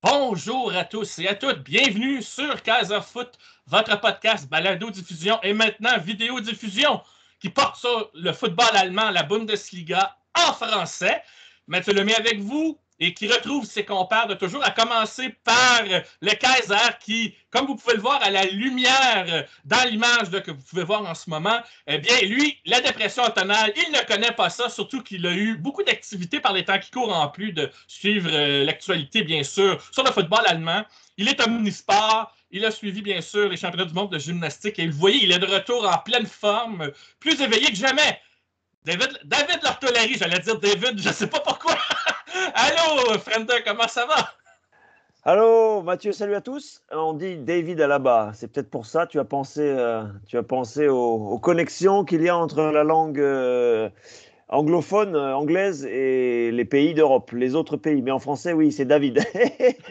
Bonjour à tous et à toutes, bienvenue sur Kaiserfoot, votre podcast balado-diffusion et maintenant vidéo-diffusion qui porte sur le football allemand, la Bundesliga en français. Mathieu Lemay avec vous et qui retrouve ses compères de toujours, à commencer par le Kaiser qui, comme vous pouvez le voir à la lumière dans l'image que vous pouvez voir en ce moment, eh bien, lui, la dépression automnale, il ne connaît pas ça, surtout qu'il a eu beaucoup d'activités par les temps qui courent en plus de suivre l'actualité, bien sûr, sur le football allemand. Il est omnisport, il a suivi, bien sûr, les championnats du monde de gymnastique et vous voyez, il est de retour en pleine forme, plus éveillé que jamais. David Lortolari, j'allais dire David, je ne sais pas pourquoi. Allô, Frenda, comment ça va? Allô, Mathieu, salut à tous. On dit David à là-bas. C'est peut-être pour ça. Tu as pensé aux connexions qu'il y a entre la langue anglophone, anglaise, et les pays d'Europe, les autres pays. Mais en français, oui, c'est David.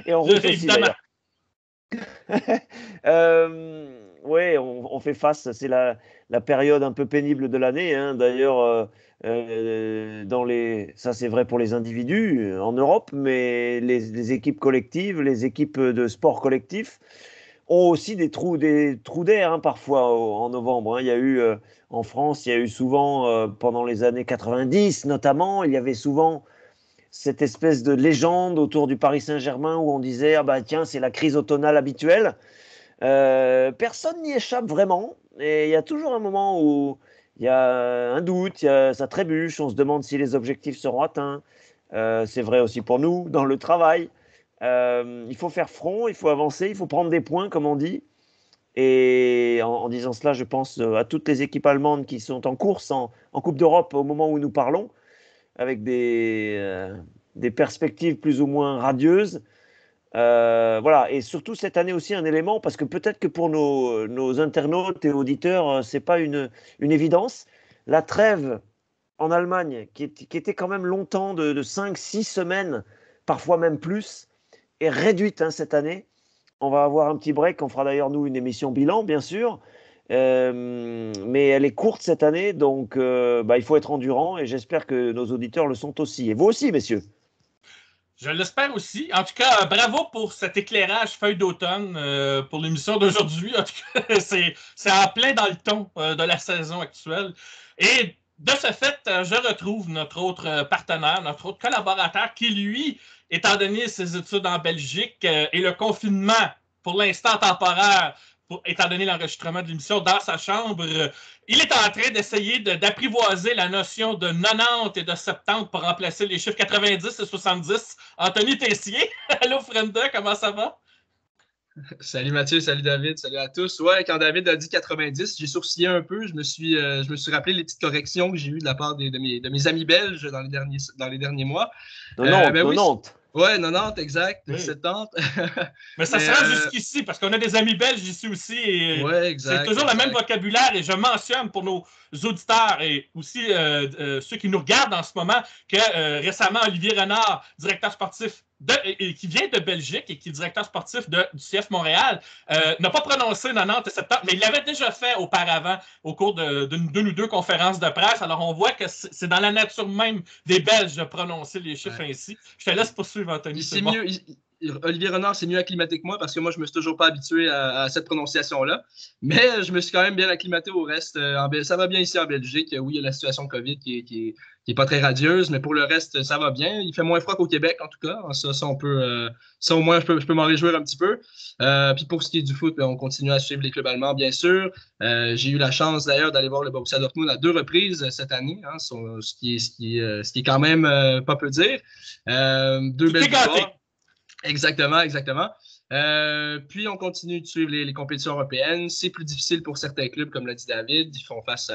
Et en russe aussi, Évidemment. d'ailleurs. Oui, on fait face. C'est la période un peu pénible de l'année, hein. D'ailleurs, ça c'est vrai pour les individus en Europe, mais les équipes collectives, les équipes de sport collectif ont aussi des trous d'air, hein, parfois en novembre, hein. Il y a eu en France, il y a eu souvent pendant les années 90 notamment, il y avait souvent cette espèce de légende autour du Paris Saint-Germain où on disait ah bah tiens, c'est la crise automnale habituelle. Personne n'y échappe vraiment, et il y a toujours un moment où il y a un doute, ça trébuche, on se demande si les objectifs seront atteints. C'est vrai aussi pour nous dans le travail. Il faut faire front, il faut avancer, il faut prendre des points, comme on dit. Et en disant cela, je pense à toutes les équipes allemandes qui sont en course en Coupe d'Europe au moment où nous parlons, avec des perspectives plus ou moins radieuses. Voilà, et surtout cette année aussi un élément, parce que peut-être que pour nos internautes et auditeurs, c'est pas une évidence. La trêve en Allemagne, qui était quand même longtemps de 5-6 semaines, parfois même plus, est réduite, hein, cette année. On va avoir un petit break, on fera d'ailleurs nous une émission bilan, bien sûr. Mais elle est courte cette année, donc il faut être endurant, et j'espère que nos auditeurs le sont aussi. Et vous aussi, messieurs. Je l'espère aussi. En tout cas, bravo pour cet éclairage feuille d'automne pour l'émission d'aujourd'hui. En tout cas, c'est en plein dans le ton de la saison actuelle. Et de ce fait, je retrouve notre autre partenaire, notre autre collaborateur qui, lui, étant donné ses études en Belgique et le confinement, pour l'instant temporaire, étant donné l'enregistrement de l'émission dans sa chambre, il est en train d'essayer d'apprivoiser la notion de 90 et de 70 pour remplacer les chiffres 90 et 70. Anthony Tessier, allô Frenda, comment ça va? Salut Mathieu, salut David, salut à tous. Ouais, quand David a dit 90, j'ai sourcillé un peu. Je me suis rappelé les petites corrections que j'ai eues de la part de mes amis belges dans les derniers mois. 90, Ben oui, 90. ouais, 90, exact, Oui. 70. Mais ça se rend jusqu'ici, parce qu'on a des amis belges ici aussi, et Ouais, c'est exact, toujours le même exact. vocabulaire, et je mentionne pour nos auditeurs et aussi ceux qui nous regardent en ce moment que récemment, Olivier Renard, directeur sportif qui vient de Belgique et qui est directeur sportif du CF Montréal, n'a pas prononcé 90 et 70, mais il l'avait déjà fait auparavant au cours d'une ou deux conférences de presse. Alors on voit que c'est dans la nature même des Belges de prononcer les chiffres Ouais. ainsi. Je te laisse poursuivre, Anthony, c'est bon. Olivier Renard s'est mieux acclimaté que moi parce que moi, je me suis toujours pas habitué à cette prononciation-là. Mais je me suis quand même bien acclimaté au reste. Ça va bien ici en Belgique. Oui, il y a la situation COVID qui est pas très radieuse, mais pour le reste, ça va bien. Il fait moins froid qu'au Québec, en tout cas. Ça au moins, je peux m'en réjouir un petit peu. Puis pour ce qui est du foot, on continue à suivre les clubs allemands, bien sûr. J'ai eu la chance d'ailleurs d'aller voir le Borussia Dortmund à 2 reprises cette année, hein, ce qui est quand même pas peu dire. Deux Tu t'es belles gâté. victoires. Exactement, exactement. Puis on continue de suivre les compétitions européennes. C'est plus difficile pour certains clubs, comme l'a dit David. Ils font face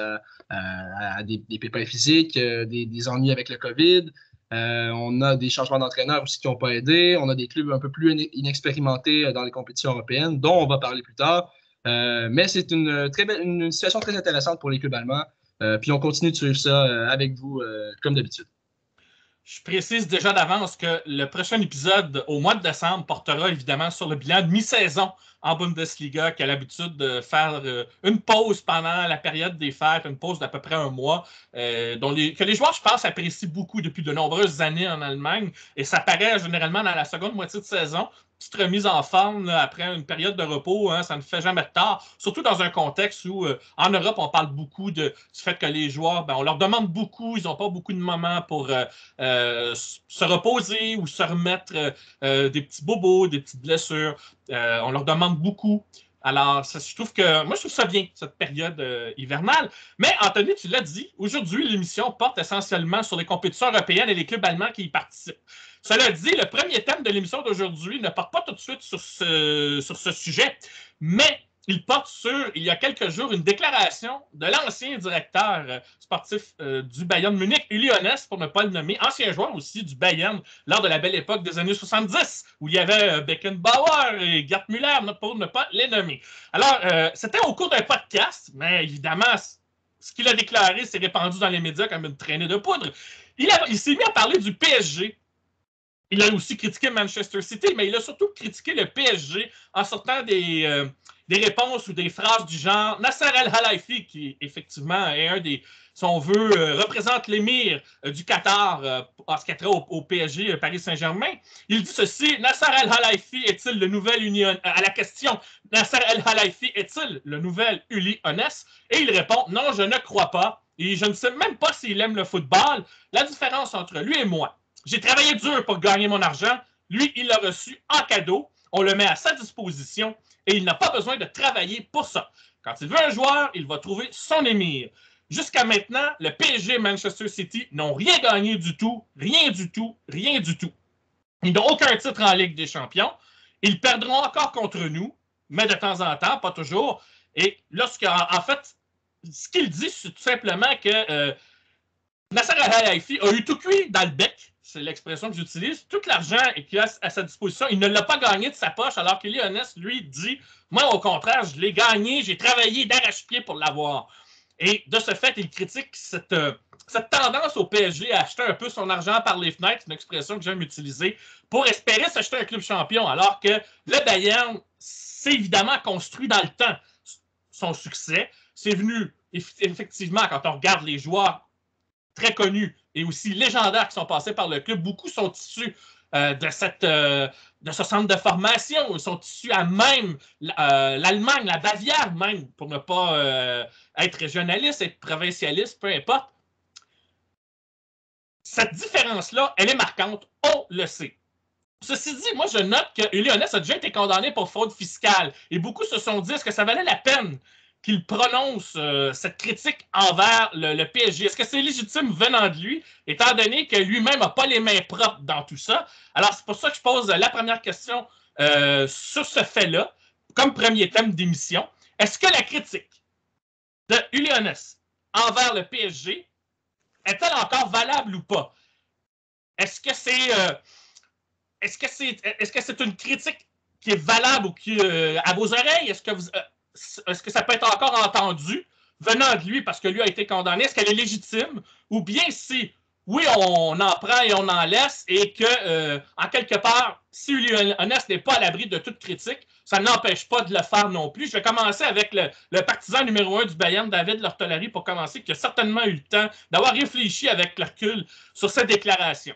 à des pépins physiques, des ennuis avec le COVID. On a des changements d'entraîneurs aussi qui n'ont pas aidé. On a des clubs un peu plus inexpérimentés dans les compétitions européennes, dont on va parler plus tard. Mais c'est une situation très intéressante pour les clubs allemands. Puis on continue de suivre ça avec vous, comme d'habitude. Je précise déjà d'avance que le prochain épisode, au mois de décembre, portera évidemment sur le bilan de mi-saison en Bundesliga, qui a l'habitude de faire une pause pendant la période des fêtes, une pause d'à peu près un mois, que les joueurs, je pense, apprécient beaucoup depuis de nombreuses années en Allemagne. Et ça paraît généralement dans la seconde moitié de saison. petite remise en forme là, après une période de repos, hein, ça ne fait jamais de tard, surtout dans un contexte où, en Europe, on parle beaucoup du fait que les joueurs, on leur demande beaucoup, ils n'ont pas beaucoup de moments pour se reposer ou se remettre des petits bobos, des petites blessures. On leur demande beaucoup. Alors, je trouve ça bien, cette période hivernale. Mais Anthony, tu l'as dit, aujourd'hui, l'émission porte essentiellement sur les compétitions européennes et les clubs allemands qui y participent. Cela dit, le premier thème de l'émission d'aujourd'hui ne porte pas tout de suite sur ce sujet, mais il porte sur, il y a quelques jours, une déclaration de l'ancien directeur sportif du Bayern Munich, Uli Hoeneß, pour ne pas le nommer, ancien joueur aussi du Bayern lors de la belle époque des années 70, où il y avait Beckenbauer et Gerd Müller, pour ne pas les nommer. Alors, c'était au cours d'un podcast, mais évidemment, ce qu'il a déclaré s'est répandu dans les médias comme une traînée de poudre. Il s'est mis à parler du PSG. Il a aussi critiqué Manchester City, mais il a surtout critiqué le PSG en sortant des réponses ou des phrases du genre Nasser El-Khelaifi, qui effectivement est un des, si on veut, représente l'émir du Qatar en ce qui a trait au PSG Paris Saint-Germain. Il dit ceci: Nasser El-Khelaifi est-il le nouvel à la question Nasser El-Khelaifi est-il le nouvel Uli Hoeneß? Et il répond: non, je ne crois pas. Et je ne sais même pas s'il aime le football. La différence entre lui et moi, j'ai travaillé dur pour gagner mon argent. Lui, il l'a reçu en cadeau. On le met à sa disposition et il n'a pas besoin de travailler pour ça. Quand il veut un joueur, il va trouver son émir. Jusqu'à maintenant, le PSG et Manchester City n'ont rien gagné du tout, rien du tout, rien du tout. Ils n'ont aucun titre en Ligue des Champions. Ils perdront encore contre nous, mais de temps en temps, pas toujours. Et en fait, ce qu'il dit, c'est tout simplement que Nasser El-Khelaifi a eu tout cuit dans le bec. C'est l'expression que j'utilise. Tout l'argent qu'il a à sa disposition, il ne l'a pas gagné de sa poche, alors qu'Uli Hoeneß, lui, dit « Moi, au contraire, je l'ai gagné, j'ai travaillé d'arrache-pied pour l'avoir. » Et de ce fait, il critique cette tendance au PSG à acheter un peu son argent par les fenêtres, une expression que j'aime utiliser, pour espérer s'acheter un club champion, alors que le Bayern s'est évidemment construit dans le temps son succès. C'est venu, effectivement, quand on regarde les joueurs très connus et aussi légendaires qui sont passés par le club. Beaucoup sont issus de ce centre de formation. Ils sont issus à même l'Allemagne, la Bavière même, pour ne pas être régionaliste, être provincialiste, peu importe. Cette différence-là, elle est marquante, on le sait. Ceci dit, moi, je note que Uli Hoeneß a déjà été condamné pour fraude fiscale et beaucoup se sont dit est-ce que ça valait la peine qu'il prononce cette critique envers le PSG. Est-ce que c'est légitime venant de lui, étant donné que lui-même n'a pas les mains propres dans tout ça? Alors, c'est pour ça que je pose la première question sur ce fait-là, comme premier thème d'émission. Est-ce que la critique de Uli Hoeneß envers le PSG est-elle encore valable ou pas? Est-ce que c'est une critique qui est valable ou qui à vos oreilles? Est-ce que ça peut être encore entendu venant de lui parce que lui a été condamné? Est-ce qu'elle est légitime? Ou bien si, oui, on en prend et on en laisse et que, en quelque part, si Uli Hoeneß n'est pas à l'abri de toute critique, ça n'empêche pas de le faire non plus. Je vais commencer avec le partisan numéro 1 du Bayern, David Lortolari, pour commencer, qui a certainement eu le temps d'avoir réfléchi avec le recul sur cette déclaration.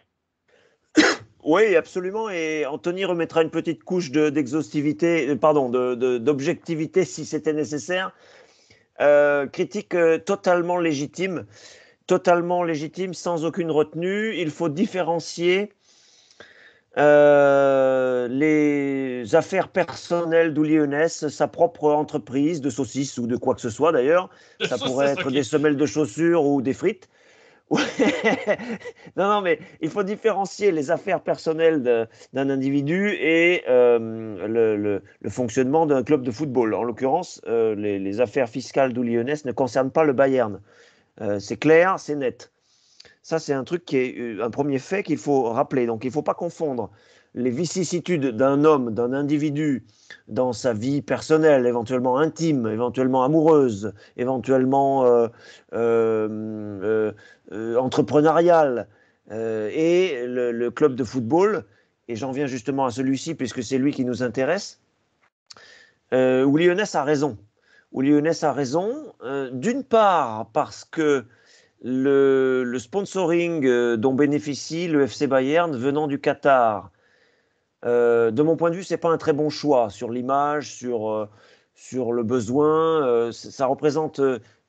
Oui, absolument. Et Anthony remettra une petite couche d'exhaustivité, d'objectivité si c'était nécessaire. Critique totalement légitime, sans aucune retenue. Il faut différencier les affaires personnelles d'Uli Hoeneß, sa propre entreprise de saucisses ou de quoi que ce soit d'ailleurs. Ça pourrait être des semelles de chaussures ou des frites. Non, mais il faut différencier les affaires personnelles d'un individu et le fonctionnement d'un club de football. En l'occurrence, les affaires fiscales d'Uli Hoeneß ne concernent pas le Bayern. C'est clair, c'est net. Ça, c'est un truc qui est un premier fait qu'il faut rappeler. Donc, il ne faut pas confondre les vicissitudes d'un homme, d'un individu dans sa vie personnelle, éventuellement intime, éventuellement amoureuse, éventuellement entrepreneuriale, et le club de football. Et j'en viens justement à celui-ci, puisque c'est lui qui nous intéresse. Uli Hoeneß a raison. Uli Hoeneß a raison, d'une part parce que le sponsoring dont bénéficie le FC Bayern venant du Qatar De mon point de vue, c'est pas un très bon choix sur l'image, sur le besoin. Ça représente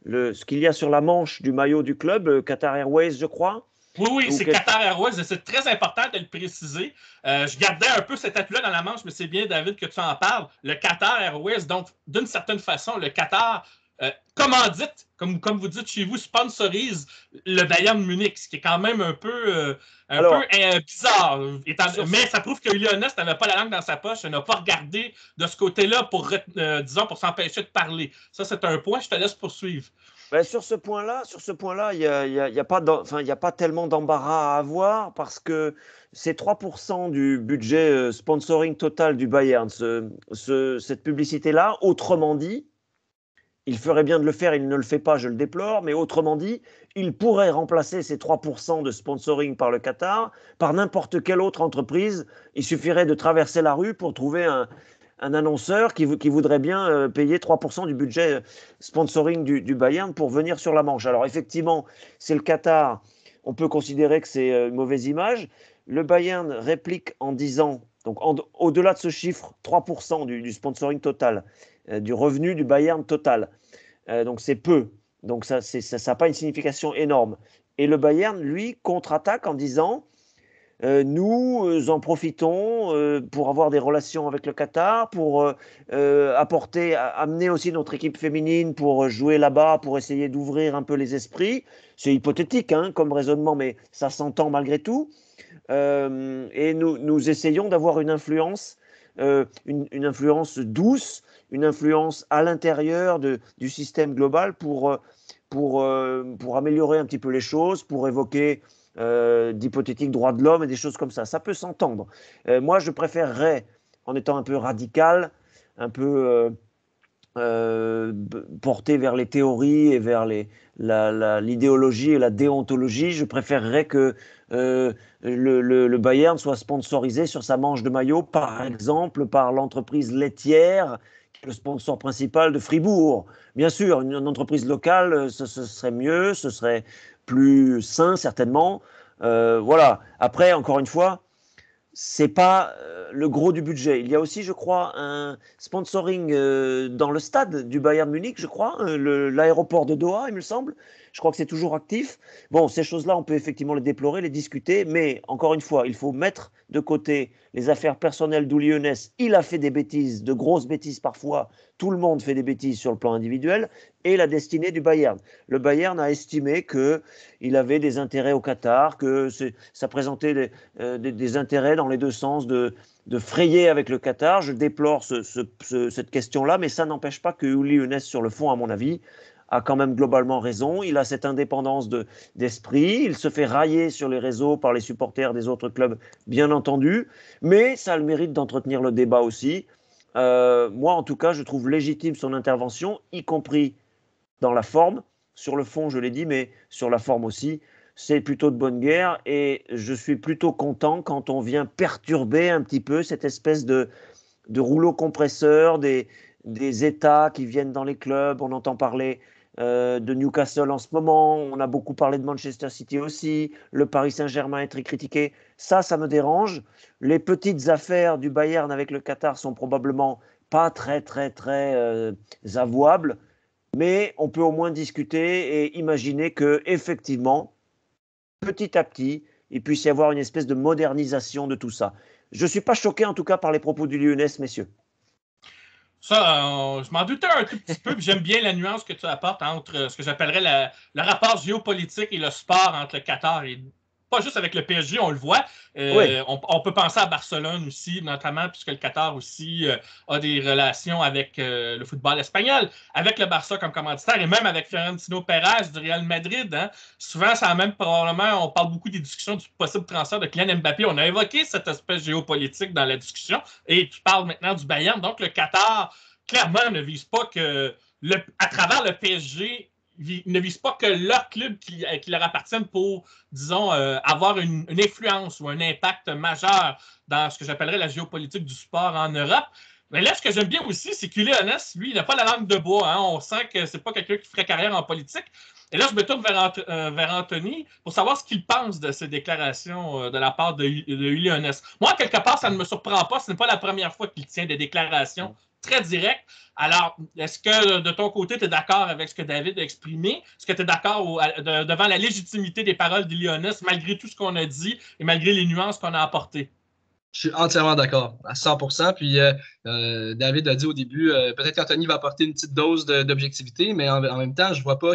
ce qu'il y a sur la manche du maillot du club, Qatar Airways, je crois. Oui, oui, Ou c'est Qatar Airways et c'est très important de le préciser. Je gardais un peu cet atout-là dans la manche, mais c'est bien, David, que tu en parles. Le Qatar Airways, donc, d'une certaine façon, le Qatar, commandite, comme vous dites chez vous, sponsorise le Bayern Munich, ce qui est quand même un peu bizarre. Mais ça prouve que Lionel n'avait pas la langue dans sa poche, il n'a pas regardé de ce côté-là disons, pour s'empêcher de parler. Ça, c'est un point, je te laisse poursuivre. Ben, sur ce point-là, il y a pas tellement d'embarras à avoir parce que c'est 3% du budget sponsoring total du Bayern, cette publicité-là. Autrement dit, il ferait bien de le faire, il ne le fait pas, je le déplore, mais autrement dit, il pourrait remplacer ces 3% de sponsoring par le Qatar par n'importe quelle autre entreprise. Il suffirait de traverser la rue pour trouver un annonceur qui voudrait bien payer 3% du budget sponsoring du Bayern pour venir sur la Manche. Alors effectivement, c'est le Qatar, on peut considérer que c'est une mauvaise image. Le Bayern réplique en disant, donc au-delà de ce chiffre, 3% du sponsoring total, du revenu du Bayern total. Donc c'est peu. Donc ça n'a pas une signification énorme. Et le Bayern, lui, contre-attaque en disant nous en profitons pour avoir des relations avec le Qatar, pour amener aussi notre équipe féminine pour jouer là-bas, pour essayer d'ouvrir un peu les esprits. C'est hypothétique hein, comme raisonnement, mais ça s'entend malgré tout. Et nous essayons d'avoir une influence douce, une influence à l'intérieur du système global pour améliorer un petit peu les choses, pour évoquer d'hypothétiques droits de l'homme et des choses comme ça. Ça peut s'entendre. Moi, je préférerais, en étant un peu radical, un peu porté vers les théories et vers l'idéologie et la déontologie, je préférerais que le Bayern soit sponsorisé sur sa manche de maillot, par exemple, par l'entreprise laitière, qui est le sponsor principal de Fribourg. Bien sûr, une entreprise locale, ce serait mieux, ce serait plus sain, certainement. Voilà. Après, encore une fois, c'est pas le gros du budget. Il y a aussi, je crois, un sponsoring dans le stade du Bayern Munich, je crois, l'aéroport de Doha, il me semble. Je crois que c'est toujours actif. Bon, ces choses-là, on peut effectivement les déplorer, les discuter, mais encore une fois, il faut mettre de côté les affaires personnelles d'Uli Hoeneß. Il a fait des bêtises, de grosses bêtises parfois. Tout le monde fait des bêtises sur le plan individuel. Et la destinée du Bayern. Le Bayern a estimé qu'il avait des intérêts au Qatar, que ça présentait des intérêts dans les deux sens de frayer avec le Qatar. Je déplore cette question-là, mais ça n'empêche pas que Uli Hoeneß, sur le fond, à mon avis, a quand même globalement raison. Il a cette indépendance d'esprit. Il se fait railler sur les réseaux par les supporters des autres clubs, bien entendu. Mais ça a le mérite d'entretenir le débat aussi. Moi, en tout cas, je trouve légitime son intervention, y compris dans la forme. Sur le fond, je l'ai dit, mais sur la forme aussi. C'est plutôt de bonne guerre. Et je suis plutôt content quand on vient perturber un petit peu cette espèce de rouleau compresseur des États qui viennent dans les clubs. On entend parler de Newcastle en ce moment, on a beaucoup parlé de Manchester City aussi, le Paris Saint-Germain est très critiqué, ça me dérange. Les petites affaires du Bayern avec le Qatar sont probablement pas très avouables, mais on peut au moins discuter et imaginer que effectivement, petit à petit, il puisse y avoir une espèce de modernisation de tout ça. Je ne suis pas choqué en tout cas par les propos du Lyonnais, messieurs. Ça, je m'en doutais un tout petit peu, puis j'aime bien la nuance que tu apportes entre ce que j'appellerais le rapport géopolitique et le sport entre le Qatar et pas juste avec le PSG, on le voit. Oui. On peut penser à Barcelone aussi, notamment, puisque le Qatar aussi a des relations avec le football espagnol, avec le Barça comme commanditaire et même avec Florentino Pérez du Real Madrid. Hein. Souvent, ça a même probablement, on parle beaucoup des discussions du possible transfert de Kylian Mbappé. On a évoqué cette aspect géopolitique dans la discussion et tu parles maintenant du Bayern. Donc, le Qatar, clairement, ne vise pas que, à travers le PSG, ne visent pas que leur club qui leur appartiennent pour, disons, avoir une influence ou un impact majeur dans ce que j'appellerais la géopolitique du sport en Europe. Mais là, ce que j'aime bien aussi, c'est qu'Uli Hoeneß, lui, il n'a pas la langue de bois. Hein. On sent que c'est pas quelqu'un qui ferait carrière en politique. Et là, je me tourne vers Anthony pour savoir ce qu'il pense de ces déclarations de la part de Lionel. Moi, quelque part, ça ne me surprend pas. Ce n'est pas la première fois qu'il tient des déclarations très directes. Alors, est-ce que de ton côté, tu es d'accord avec ce que David a exprimé? Est-ce que tu es d'accord devant la légitimité des paroles de Lionel, malgré tout ce qu'on a dit et malgré les nuances qu'on a apportées? Je suis entièrement d'accord, à 100%. Puis David a dit au début, peut-être qu'Anthony va apporter une petite dose d'objectivité, mais en même temps, je vois pas.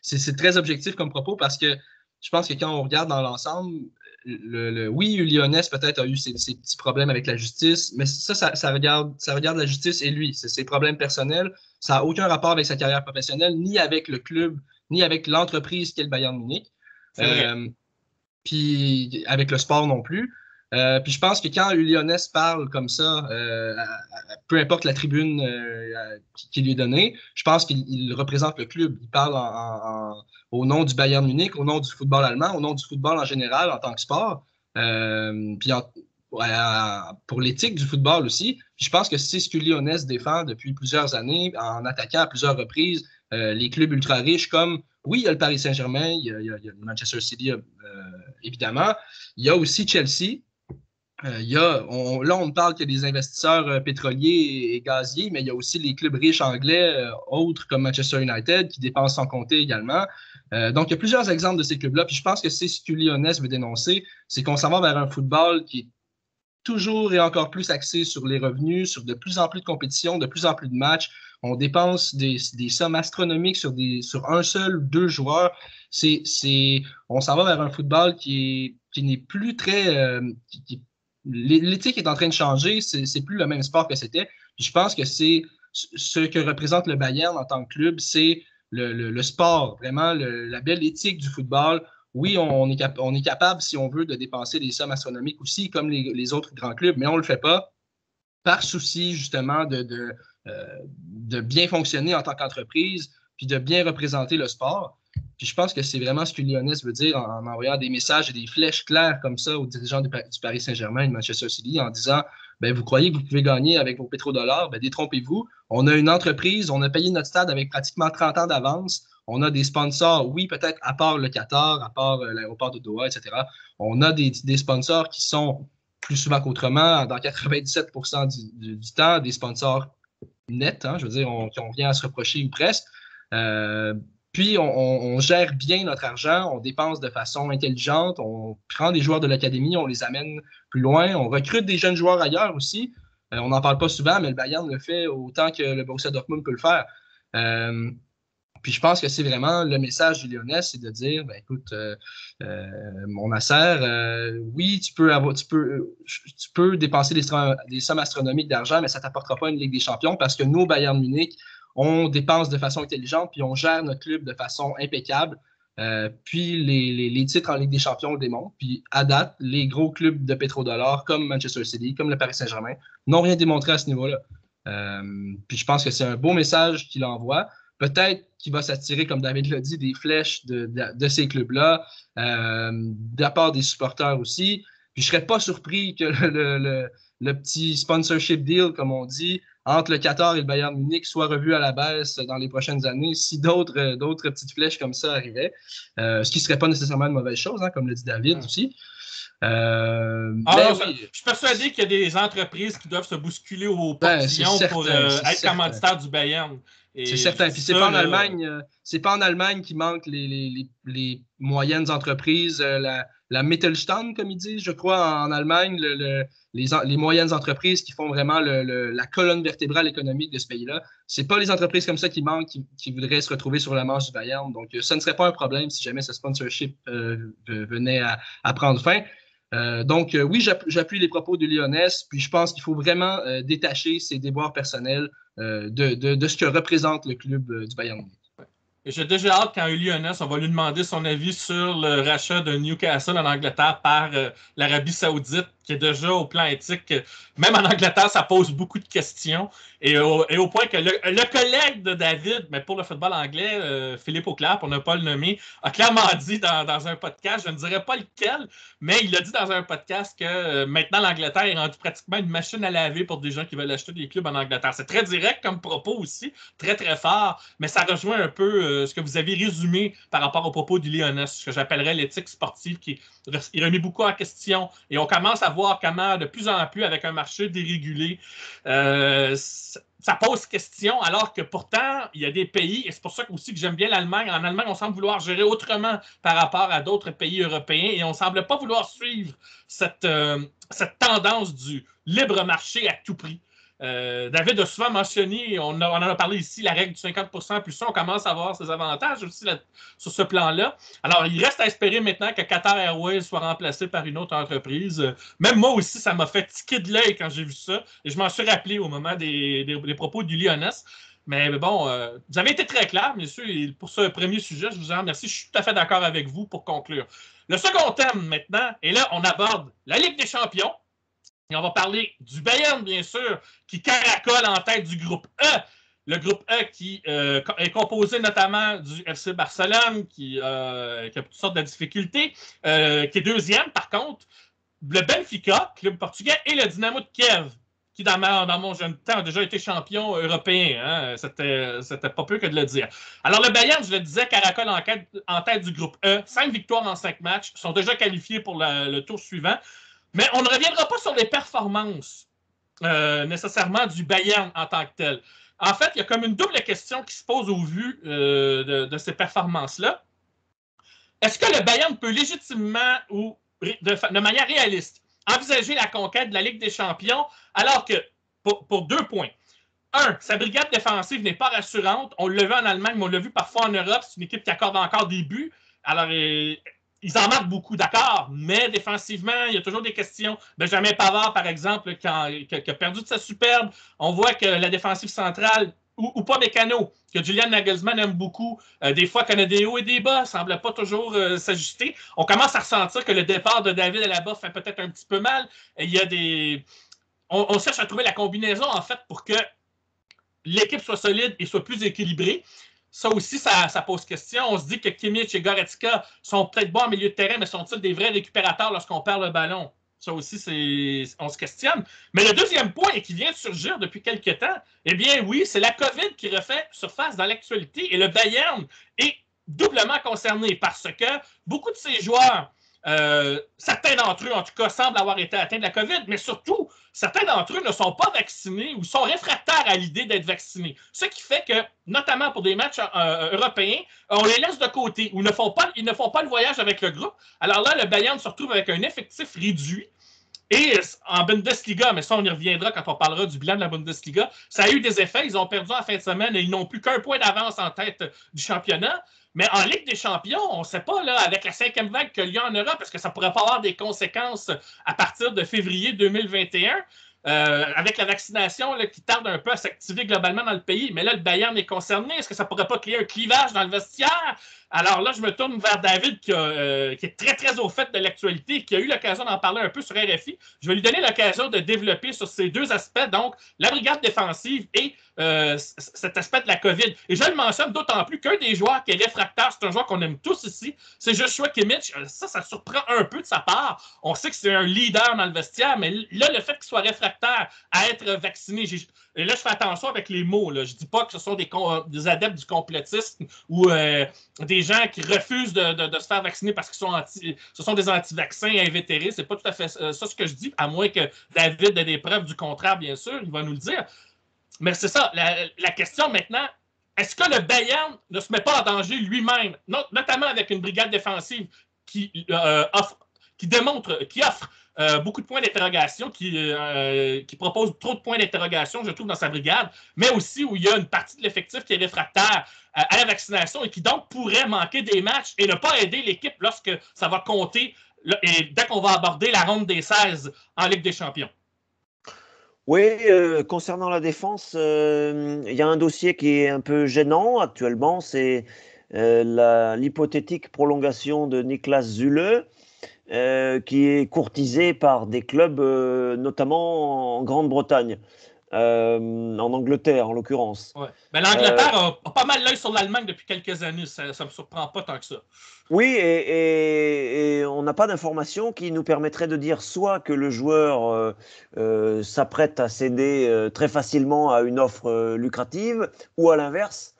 C'est très objectif comme propos parce que je pense que quand on regarde dans l'ensemble, oui, Lionel peut-être a eu ses petits problèmes avec la justice, mais ça regarde la justice et lui. C'est ses problèmes personnels. Ça n'a aucun rapport avec sa carrière professionnelle, ni avec le club, ni avec l'entreprise qu'est le Bayern Munich. Puis avec le sport non plus. Puis je pense que quand Lionel parle comme ça, peu importe la tribune qui lui est donnée, je pense qu'il représente le club. Il parle au nom du Bayern Munich, au nom du football allemand, au nom du football en général en tant que sport. Puis pour l'éthique du football aussi. Puis je pense que c'est ce que Lionel défend depuis plusieurs années en attaquant à plusieurs reprises les clubs ultra riches comme, oui, il y a le Paris Saint-Germain, il y a le Manchester City, évidemment. Il y a aussi Chelsea. Là, on parle qu'il y a des investisseurs pétroliers et gaziers, mais il y a aussi les clubs riches anglais, autres comme Manchester United, qui dépensent sans compter également. Donc, il y a plusieurs exemples de ces clubs-là. Puis je pense que c'est ce que Lionel veut dénoncer, c'est qu'on s'en va vers un football qui est toujours et encore plus axé sur les revenus, sur de plus en plus de compétitions, de plus en plus de matchs. On dépense des sommes astronomiques sur un seul ou deux joueurs. On s'en va vers un football qui n'est plus très... l'éthique est en train de changer. C'est plus le même sport que c'était. Puis je pense que c'est ce que représente le Bayern en tant que club, c'est le sport, vraiment la belle éthique du football. Oui, on est capable, si on veut, de dépenser des sommes astronomiques aussi, comme les autres grands clubs, mais on ne le fait pas par souci, justement, de bien fonctionner en tant qu'entreprise, puis de bien représenter le sport. Puis je pense que c'est vraiment ce que Lionel veut dire en envoyant des messages et des flèches claires comme ça aux dirigeants du Paris Saint-Germain et de Manchester City en disant ben, vous croyez que vous pouvez gagner avec vos pétrodollars? Ben, détrompez-vous. On a une entreprise, on a payé notre stade avec pratiquement 30 ans d'avance. On a des sponsors, oui, peut-être à part le Qatar, à part l'aéroport de Doha, etc. On a des sponsors qui sont plus souvent qu'autrement, dans 97% du temps, des sponsors nets, hein, je veux dire, qui ont rien à se reprocher ou presque. Puis, on gère bien notre argent, on dépense de façon intelligente, on prend des joueurs de l'académie, on les amène plus loin, on recrute des jeunes joueurs ailleurs aussi. On n'en parle pas souvent, mais le Bayern le fait autant que le Borussia Dortmund peut le faire. Puis je pense que c'est vraiment le message du Lionel, c'est de dire, ben écoute, mon Nasser, oui, tu peux dépenser des sommes astronomiques d'argent, mais ça ne t'apportera pas une Ligue des Champions parce que nous, Bayern Munich, on dépense de façon intelligente, puis on gère notre club de façon impeccable. Puis les titres en Ligue des Champions le démontrent. Puis à date, les gros clubs de pétrodollars comme Manchester City, comme le Paris Saint-Germain, n'ont rien démontré à ce niveau-là. Puis je pense que c'est un beau message qu'il envoie. Peut-être qu'il va s'attirer, comme David l'a dit, des flèches de ces clubs-là, de la part des supporters aussi. Puis je ne serais pas surpris que le petit sponsorship deal, comme on dit, entre le Qatar et le Bayern Munich soit revu à la baisse dans les prochaines années si d'autres petites flèches comme ça arrivaient. Ce qui ne serait pas nécessairement une mauvaise chose, hein, comme l'a dit David aussi. Oui. Je suis persuadé qu'il y a des entreprises qui doivent se bousculer au portillon pour être commanditaires du Bayern. C'est certain. Puis c'est pas en Allemagne qu'il manque les moyennes entreprises, la Mittelstand, comme ils disent, je crois, en Allemagne, les moyennes entreprises qui font vraiment la colonne vertébrale économique de ce pays-là. C'est pas les entreprises comme ça qui manquent, qui voudraient se retrouver sur la manche du Bayern. Donc, ça ne serait pas un problème si jamais ce sponsorship venait à prendre fin. Donc, oui, j'appuie les propos de Lionel, puis je pense qu'il faut vraiment détacher ses déboires personnels de ce que représente le club du Bayern Munich. Et j'ai déjà hâte quand Lionel, on va lui demander son avis sur le rachat de Newcastle en Angleterre par l'Arabie Saoudite, qui est déjà au plan éthique, même en Angleterre, ça pose beaucoup de questions. Et au point que le collègue de David, mais pour le football anglais, Philippe Auclair, pour ne pas le nommer, a clairement dit dans un podcast, je ne dirais pas lequel, mais il a dit dans un podcast que maintenant l'Angleterre est rendue pratiquement une machine à laver pour des gens qui veulent acheter des clubs en Angleterre. C'est très direct comme propos aussi, très très fort, mais ça rejoint un peu ce que vous avez résumé par rapport au propos du Lyonnais, ce que j'appellerais l'éthique sportive qui est remis beaucoup en question. Et on commence à voir comment de plus en plus avec un marché dérégulé, ça pose question, alors que pourtant, il y a des pays, et c'est pour ça aussi que j'aime bien l'Allemagne. En Allemagne, on semble vouloir gérer autrement par rapport à d'autres pays européens et on ne semble pas vouloir suivre cette tendance du libre marché à tout prix. David a souvent mentionné, on en a parlé ici, la règle du 50% plus ça, on commence à voir ses avantages aussi sur ce plan-là. Alors, il reste à espérer maintenant que Qatar Airways soit remplacé par une autre entreprise. Même moi aussi, ça m'a fait tiquer de l'œil quand j'ai vu ça, et je m'en suis rappelé au moment des propos du Lyonnais. Mais bon, vous avez été très clair, messieurs, et pour ce premier sujet, je vous en remercie. Je suis tout à fait d'accord avec vous pour conclure. Le second thème maintenant, et là, on aborde la Ligue des champions. Et on va parler du Bayern, bien sûr, qui caracole en tête du groupe E. Le groupe E qui est composé notamment du FC Barcelone, qui a toutes sortes de difficultés, qui est deuxième, par contre. Le Benfica, club portugais, et le Dynamo de Kiev, qui dans mon jeune temps a déjà été champion européen. Hein? C'était pas peu que de le dire. Alors le Bayern, je le disais, caracole en tête du groupe E. 5 victoires en 5 matchs, sont déjà qualifiés pour le tour suivant. Mais on ne reviendra pas sur les performances nécessairement du Bayern en tant que tel. En fait, il y a comme une double question qui se pose au vu de ces performances-là. Est-ce que le Bayern peut légitimement ou de manière réaliste envisager la conquête de la Ligue des champions alors que, pour 2 points, sa brigade défensive n'est pas rassurante. On l'a vu en Allemagne, mais on l'a vu parfois en Europe. C'est une équipe qui accorde encore des buts. Alors, ils en marquent beaucoup, d'accord, mais défensivement, il y a toujours des questions. Benjamin Pavard, par exemple, qui a perdu de sa superbe. On voit que la défensive centrale, ou pas Mécano, que Julian Nagelsmann aime beaucoup, des fois connaît des hauts et des bas, ne semble pas toujours s'ajuster. On commence à ressentir que le départ de David à la bas fait peut-être un petit peu mal. Il y a des... On cherche à trouver la combinaison, en fait, pour que l'équipe soit solide et soit plus équilibrée. Ça aussi, ça pose question. On se dit que Kimmich et Goretzka sont peut-être bons en milieu de terrain, mais sont-ils des vrais récupérateurs lorsqu'on perd le ballon? Ça aussi, on se questionne. Mais le deuxième point, et qui vient de surgir depuis quelques temps, eh bien oui, c'est la COVID qui refait surface dans l'actualité et le Bayern est doublement concerné parce que beaucoup de ces joueurs, certains d'entre eux, en tout cas, semblent avoir été atteints de la COVID, mais surtout, certains d'entre eux ne sont pas vaccinés ou sont réfractaires à l'idée d'être vaccinés. Ce qui fait que, notamment pour des matchs européens, on les laisse de côté ou ils ne font pas le voyage avec le groupe. Alors là, le Bayern se retrouve avec un effectif réduit. Et en Bundesliga, mais ça, on y reviendra quand on parlera du bilan de la Bundesliga, ça a eu des effets. Ils ont perdu en fin de semaine et ils n'ont plus qu'un point d'avance en tête du championnat. Mais en Ligue des champions, on ne sait pas, là, avec la 5e vague qu'il y a en Europe, est-ce que ça ne pourrait pas avoir des conséquences à partir de février 2021, avec la vaccination là, qui tarde un peu à s'activer globalement dans le pays. Mais là, le Bayern est concerné. Est-ce que ça ne pourrait pas créer un clivage dans le vestiaire? Alors là, je me tourne vers David qui est très, très au fait de l'actualité, qui a eu l'occasion d'en parler un peu sur RFI. Je vais lui donner l'occasion de développer sur ces deux aspects, donc la brigade défensive et cet aspect de la COVID. Et je le mentionne d'autant plus qu'un des joueurs qui est réfractaire, c'est un joueur qu'on aime tous ici, c'est Joshua Kimmich. Ça surprend un peu de sa part. On sait que c'est un leader dans le vestiaire, mais là, le fait qu'il soit réfractaire à être vacciné, et là, je fais attention avec les mots. Là. Je ne dis pas que ce sont des adeptes du complotisme ou des gens qui refusent de se faire vacciner parce que ce sont des anti-vaccins invétérés. C'est pas tout à fait ça ce que je dis, à moins que David ait des preuves du contraire, bien sûr, il va nous le dire. Mais c'est ça, la question maintenant, est-ce que le Bayern ne se met pas en danger lui-même, notamment avec une brigade défensive qui offre beaucoup de points d'interrogation, qui propose trop de points d'interrogation, je trouve, dans sa brigade, mais aussi où il y a une partie de l'effectif qui est réfractaire à la vaccination et qui donc pourrait manquer des matchs et ne pas aider l'équipe lorsque ça va compter et dès qu'on va aborder la ronde des 16 en Ligue des champions. Oui, concernant la défense, il y a un dossier qui est un peu gênant actuellement, c'est l'hypothétique prolongation de Niklas Süle. qui est courtisé par des clubs, notamment en Grande-Bretagne, en Angleterre en l'occurrence. Ouais. Ben, l'Angleterre a pas mal l'œil sur l'Allemagne depuis quelques années. Ça ne me surprend pas tant que ça. Oui, et on n'a pas d'informations qui nous permettraient de dire soit que le joueur s'apprête à céder très facilement à une offre lucrative, ou à l'inverse,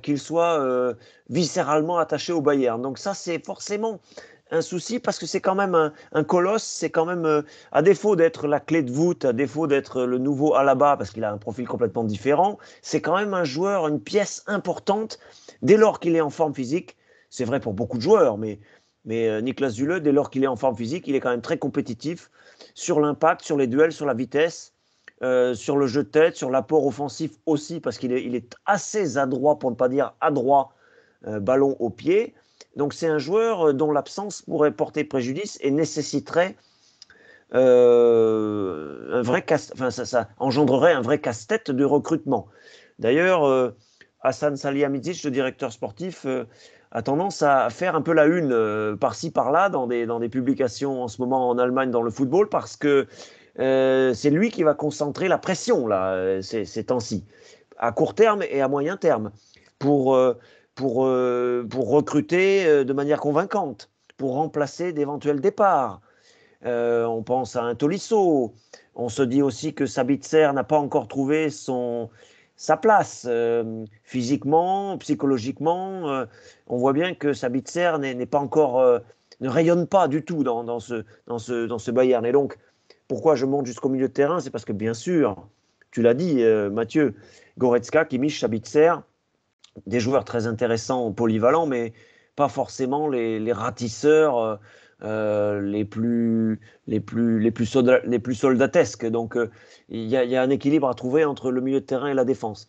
qu'il soit viscéralement attaché au Bayern. Donc ça, c'est forcément un souci parce que c'est quand même un colosse, c'est quand même, à défaut d'être la clé de voûte, à défaut d'être le nouveau Alaba, parce qu'il a un profil complètement différent, c'est quand même un joueur, une pièce importante dès lors qu'il est en forme physique. C'est vrai pour beaucoup de joueurs, mais Niklas Süle, dès lors qu'il est en forme physique, il est quand même très compétitif sur l'impact, sur les duels, sur la vitesse, sur le jeu de tête, sur l'apport offensif aussi, parce qu'il est assez adroit, pour ne pas dire adroit, ballon au pied. Donc c'est un joueur dont l'absence pourrait porter préjudice et nécessiterait un vrai ça engendrerait un vrai casse-tête de recrutement. D'ailleurs, Hassan Salihamidzic, le directeur sportif, a tendance à faire un peu la une par-ci par-là dans des publications en ce moment en Allemagne dans le football, parce que c'est lui qui va concentrer la pression là, ces temps-ci, à court terme et à moyen terme, pour recruter de manière convaincante, pour remplacer d'éventuels départs. On pense à un Tolisso. On se dit aussi que Sabitzer n'a pas encore trouvé sa place physiquement, psychologiquement. On voit bien que Sabitzer n'est pas encore, ne rayonne pas du tout dans ce Bayern. Et donc, pourquoi je monte jusqu'au milieu de terrain? C'est parce que, bien sûr, tu l'as dit, Mathieu, Goretzka, Kimmich, Sabitzer, des joueurs très intéressants, polyvalents, mais pas forcément les ratisseurs les plus soldatesques. Donc, il y a un équilibre à trouver entre le milieu de terrain et la défense.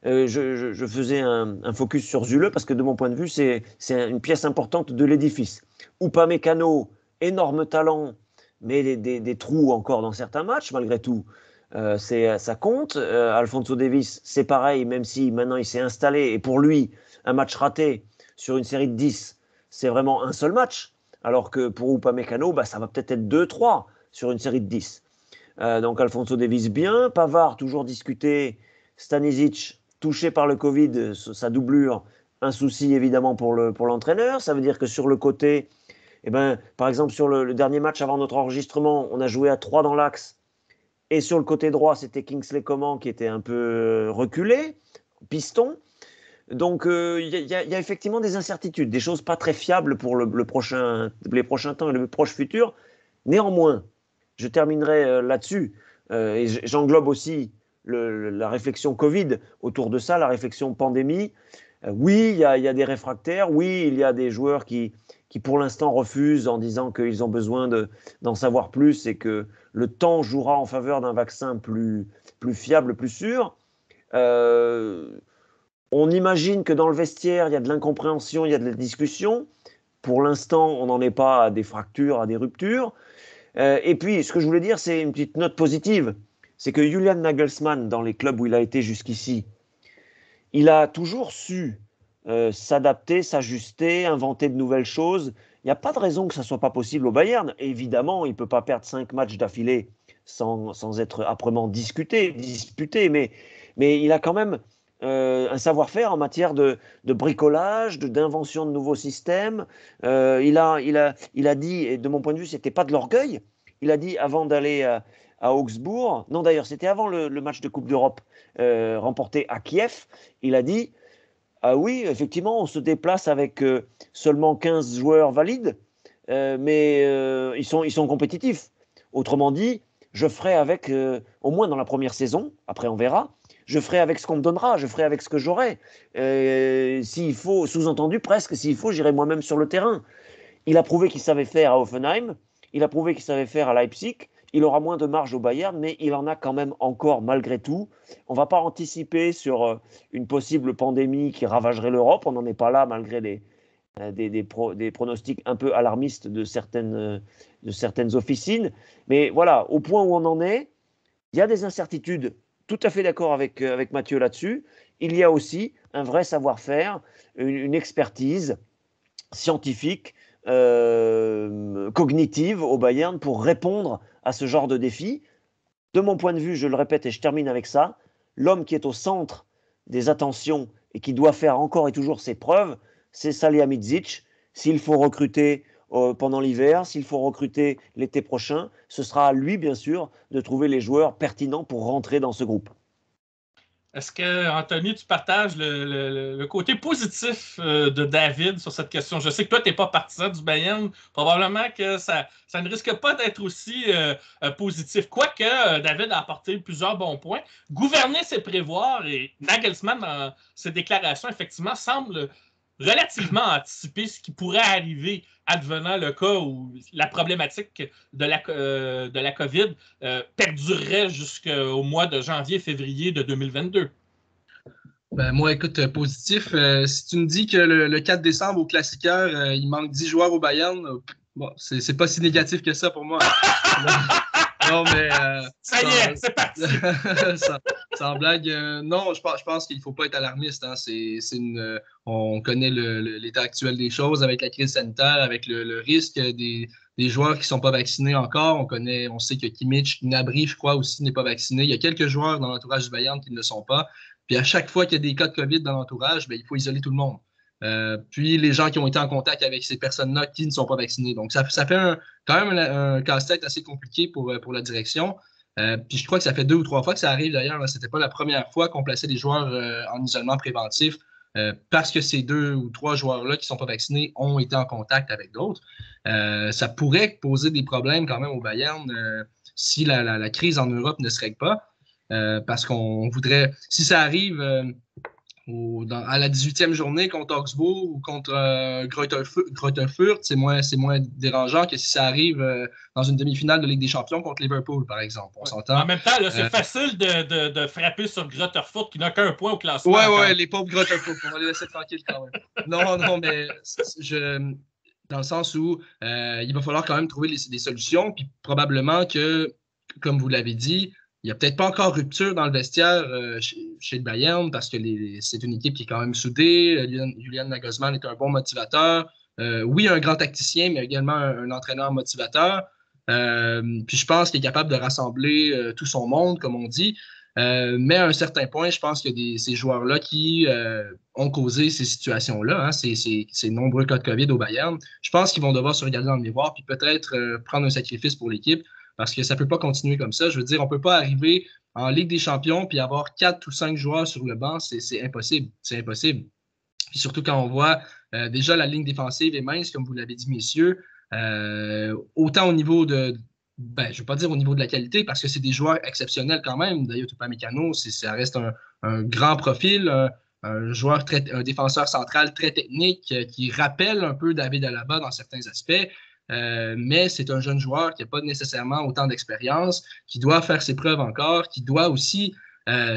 Je faisais un focus sur Süle parce que, de mon point de vue, c'est une pièce importante de l'édifice. Upamecano, énorme talent, mais des trous encore dans certains matchs, malgré tout. Ça compte. Alphonso Davies, c'est pareil, même si maintenant il s'est installé. Et pour lui, un match raté sur une série de 10, c'est vraiment un seul match. Alors que pour Upamecano, ça va peut-être être 2-3 sur une série de 10. Donc Alphonso Davies bien. Pavard, toujours discuté. Stanisic, touché par le Covid, sa doublure, un souci évidemment pour l'entraîneur. Ça veut dire que sur le côté, par exemple, sur le dernier match avant notre enregistrement, on a joué à 3 dans l'axe. Et sur le côté droit, c'était Kingsley Coman qui était un peu reculé, piston. Donc, il y a effectivement des incertitudes, des choses pas très fiables pour les prochains temps et le proche futur. Néanmoins, je terminerai là-dessus. Et j'englobe aussi la réflexion Covid autour de ça, la réflexion pandémie. Oui, il y a des réfractaires. Oui, il y a des joueurs qui pour l'instant refusent en disant qu'ils ont besoin d'en savoir plus et que le temps jouera en faveur d'un vaccin plus fiable, plus sûr. On imagine que dans le vestiaire, il y a de l'incompréhension, il y a de la discussion. Pour l'instant, on n'en est pas à des fractures, à des ruptures. Et puis, ce que je voulais dire, c'est une petite note positive. C'est que Julian Nagelsmann, dans les clubs où il a été jusqu'ici, il a toujours su s'adapter, s'ajuster, inventer de nouvelles choses. Il n'y a pas de raison que ça ne soit pas possible au Bayern. Et évidemment, il ne peut pas perdre 5 matchs d'affilée sans être âprement disputé, mais il a quand même un savoir-faire en matière de bricolage, d'invention de nouveaux systèmes. Il a dit, et de mon point de vue, ce n'était pas de l'orgueil, il a dit avant d'aller à Augsbourg, non d'ailleurs, c'était avant le match de Coupe d'Europe remporté à Kiev, il a dit ah oui, effectivement, on se déplace avec seulement 15 joueurs valides, mais ils sont compétitifs. Autrement dit, je ferai avec, au moins dans la première saison, après on verra, je ferai avec ce qu'on me donnera, je ferai avec ce que j'aurai. S'il faut, sous-entendu presque, s'il faut, j'irai moi-même sur le terrain. Il a prouvé qu'il savait faire à Hoffenheim, il a prouvé qu'il savait faire à Leipzig, il aura moins de marge au Bayern, mais il en a quand même encore malgré tout. On ne va pas anticiper sur une possible pandémie qui ravagerait l'Europe, on n'en est pas là malgré des pronostics un peu alarmistes de certaines officines. Mais voilà, au point où on en est, il y a des incertitudes, tout à fait d'accord avec Mathieu là-dessus. Il y a aussi un vrai savoir-faire, une expertise scientifique cognitive au Bayern pour répondre à ce genre de défi. De mon point de vue, je le répète et je termine avec ça, l'homme qui est au centre des attentions et qui doit faire encore et toujours ses preuves, c'est Salihamidzic. S'il faut recruter pendant l'hiver, s'il faut recruter l'été prochain, ce sera à lui, bien sûr, de trouver les joueurs pertinents pour rentrer dans ce groupe. Est-ce que, Anthony, tu partages le côté positif de David sur cette question? Je sais que toi, tu n'es pas partisan du Bayern. Probablement que ça ne risque pas d'être aussi positif. Quoique, David a apporté plusieurs bons points. Gouverner, c'est prévoir. Et Nagelsmann, dans ses déclarations, effectivement, semble relativement anticiper ce qui pourrait arriver advenant le cas où la problématique de la COVID perdurerait jusqu'au mois de janvier-février de 2022. Ben, moi, écoute, positif. Si tu me dis que le 4 décembre au Classiqueur, il manque 10 joueurs au Bayern, bon, c'est pas si négatif que ça pour moi. Non, mais. Ça y est, c'est parti! sans blague, non, je pense qu'il ne faut pas être alarmiste. Hein. On connaît l'état actuel des choses avec la crise sanitaire, avec le risque des joueurs qui ne sont pas vaccinés encore. On sait que Kimmich, Gnabry, je crois aussi, n'est pas vacciné. Il y a quelques joueurs dans l'entourage du Bayern qui ne le sont pas. Puis à chaque fois qu'il y a des cas de COVID dans l'entourage, ben, il faut isoler tout le monde. Puis les gens qui ont été en contact avec ces personnes-là qui ne sont pas vaccinées. Donc, ça fait quand même un casse-tête assez compliqué pour la direction. Puis je crois que ça fait 2 ou 3 fois que ça arrive d'ailleurs. C'était pas la première fois qu'on plaçait des joueurs en isolement préventif parce que ces 2 ou 3 joueurs-là qui ne sont pas vaccinés ont été en contact avec d'autres. Ça pourrait poser des problèmes quand même au Bayern si la crise en Europe ne se règle pas. Parce qu'on voudrait, si ça arrive à la 18e journée contre Augsbourg ou contre Greuther Fürth, c'est moins dérangeant que si ça arrive dans une demi-finale de Ligue des Champions contre Liverpool, par exemple. On s'entend. En même temps, là, c'est facile de frapper sur Greuther Fürth qui n'a qu'un point au classement. Ouais, les pauvres Greuther Fürth, on va les laisser tranquilles quand même. Non, mais dans le sens où il va falloir quand même trouver des solutions, puis probablement que, comme vous l'avez dit, il n'y a peut-être pas encore rupture dans le vestiaire chez le Bayern parce que c'est une équipe qui est quand même soudée. Julian Nagelsmann est un bon motivateur. Oui, un grand tacticien, mais également un entraîneur motivateur. Puis je pense qu'il est capable de rassembler tout son monde, comme on dit. Mais à un certain point, je pense qu'il y a ces joueurs-là qui ont causé ces situations-là, hein, ces nombreux cas de COVID au Bayern. Je pense qu'ils vont devoir se regarder dans le miroir puis peut-être prendre un sacrifice pour l'équipe. Parce que ça ne peut pas continuer comme ça. Je veux dire, on ne peut pas arriver en Ligue des Champions puis avoir 4 ou 5 joueurs sur le banc. C'est impossible. C'est impossible. Puis surtout quand on voit déjà la ligne défensive est mince, comme vous l'avez dit, messieurs. Autant au niveau je ne vais pas dire au niveau de la qualité, parce que c'est des joueurs exceptionnels quand même. D'ailleurs, Upamecano, ça reste un grand profil, un défenseur central très technique qui rappelle un peu David Alaba dans certains aspects. Mais c'est un jeune joueur qui n'a pas nécessairement autant d'expérience, qui doit faire ses preuves encore, qui doit aussi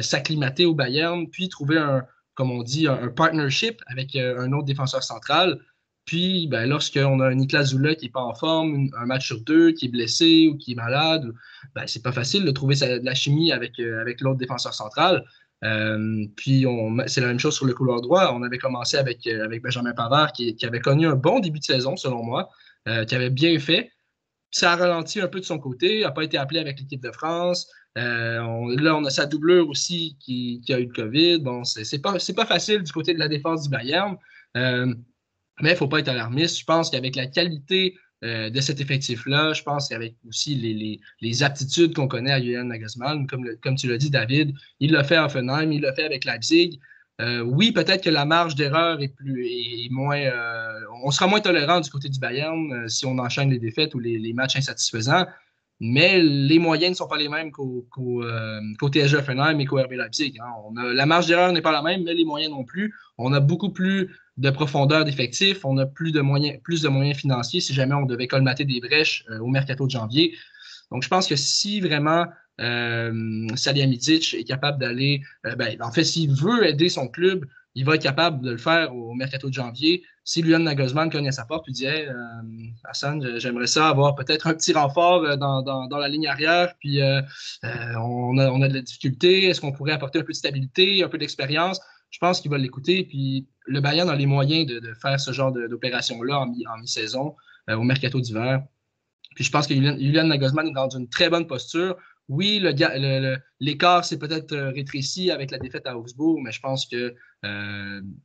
s'acclimater au Bayern, puis trouver comme on dit, un partnership avec un autre défenseur central. Puis, ben, lorsqu'on a un Niklas Zula qui n'est pas en forme, un match sur 2, qui est blessé ou qui est malade, ben, c'est pas facile de trouver de la chimie avec l'autre défenseur central. Puis, c'est la même chose sur le couloir droit. On avait commencé avec Benjamin Pavard qui avait connu un bon début de saison, selon moi. Qui avait bien fait. Ça a ralenti un peu de son côté, n'a pas été appelé avec l'équipe de France. Là, on a sa doublure aussi qui a eu le COVID. Bon, c'est pas facile du côté de la défense du Bayern, mais il ne faut pas être alarmiste. Je pense qu'avec la qualité de cet effectif-là, je pense qu'avec aussi les aptitudes qu'on connaît à Julian Nagelsmann, comme tu l'as dit, David, il l'a fait à Offenheim, il l'a fait avec Leipzig. Oui, peut-être que la marge d'erreur est moins. On sera moins tolérant du côté du Bayern si on enchaîne les défaites ou les matchs insatisfaisants, mais les moyens ne sont pas les mêmes qu'au TSG Offenheim et qu'au RB Leipzig. Hein. La marge d'erreur n'est pas la même, mais les moyens non plus. On a beaucoup plus de profondeur d'effectifs, on a plus de moyens financiers si jamais on devait colmater des brèches au mercato de janvier. Donc, je pense que si vraiment Salihamidzic est capable d'aller, en fait, s'il veut aider son club, il va être capable de le faire au mercato de janvier. Si Julian Nagelsmann cogne à sa porte, il dit Hassan, j'aimerais ça avoir peut-être un petit renfort dans la ligne arrière, puis on a de la difficulté. Est-ce qu'on pourrait apporter un peu de stabilité, un peu d'expérience? je pense qu'il va l'écouter. Puis le Bayern a les moyens de faire ce genre d'opération-là en mi-saison, au mercato d'hiver. Puis je pense que Julian Nagelsmann est dans une très bonne posture. Oui, l'écart s'est peut-être rétréci avec la défaite à Augsbourg, mais je pense que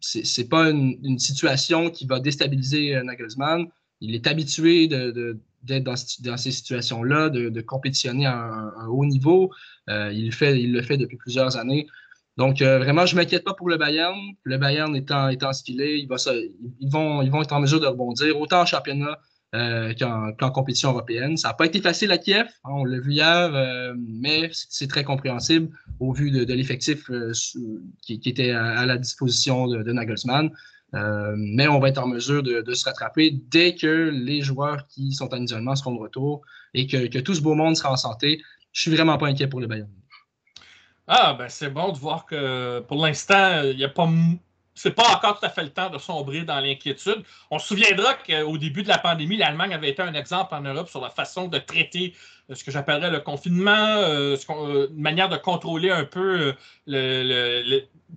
c'est pas une situation qui va déstabiliser Nagelsmann. Il est habitué d'être dans ces situations-là, de compétitionner à un haut niveau. Il le fait depuis plusieurs années. Donc, vraiment, je ne m'inquiète pas pour le Bayern. Le Bayern étant ce qu'il est, ils vont être en mesure de rebondir, autant en championnat qu'en compétition européenne. Ça n'a pas été facile à Kiev, hein, on l'a vu hier, mais c'est très compréhensible au vu de l'effectif qui était à la disposition de Nagelsmann. Mais on va être en mesure de se rattraper dès que les joueurs qui sont en isolement seront de retour et que tout ce beau monde sera en santé. Je suis vraiment pas inquiet pour le Bayern. Ah, ben c'est bon de voir que pour l'instant, il n'y a pas. C'est pas encore tout à fait le temps de sombrer dans l'inquiétude. On se souviendra qu'au début de la pandémie, l'Allemagne avait été un exemple en Europe sur la façon de traiter ce que j'appellerais le confinement, une manière de contrôler un peu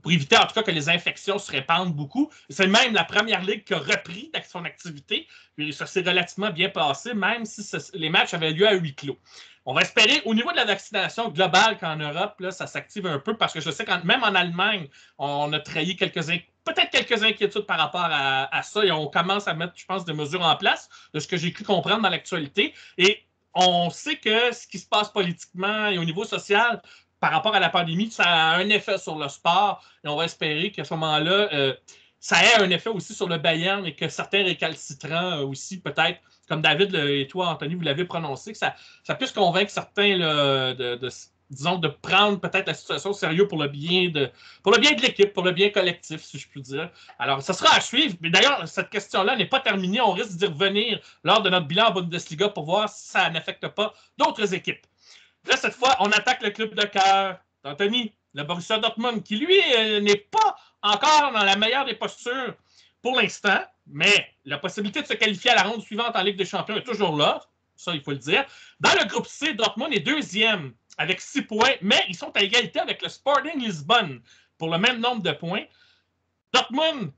pour éviter en tout cas que les infections se répandent beaucoup. C'est même la première ligue qui a repris son activité. Et ça s'est relativement bien passé, même si les matchs avaient lieu à huis clos. On va espérer, au niveau de la vaccination globale, qu'en Europe, là, ça s'active un peu, parce que je sais que même en Allemagne, on a trahi peut-être quelques inquiétudes par rapport à ça, et on commence à mettre, je pense, des mesures en place, de ce que j'ai cru comprendre dans l'actualité. Et on sait que ce qui se passe politiquement et au niveau social, par rapport à la pandémie, ça a un effet sur le sport, et on va espérer qu'à ce moment-là, ça ait un effet aussi sur le Bayern, et que certains récalcitrants aussi, peut-être, comme David et toi, Anthony, vous l'avez prononcé, que ça puisse convaincre certains là, disons, de prendre peut-être la situation au sérieux pour le bien de l'équipe, pour le bien collectif, si je puis dire. Alors, ça sera à suivre. Mais d'ailleurs, cette question-là n'est pas terminée. On risque d'y revenir lors de notre bilan en Bundesliga pour voir si ça n'affecte pas d'autres équipes. Là, cette fois, on attaque le club de cœur d'Anthony, le Borussia Dortmund, qui, lui, n'est pas encore dans la meilleure des postures pour l'instant, mais la possibilité de se qualifier à la ronde suivante en Ligue des Champions est toujours là. Ça, il faut le dire. Dans le groupe C, Dortmund est deuxième avec 6 points, mais ils sont à égalité avec le Sporting Lisbonne pour le même nombre de points. Dortmund,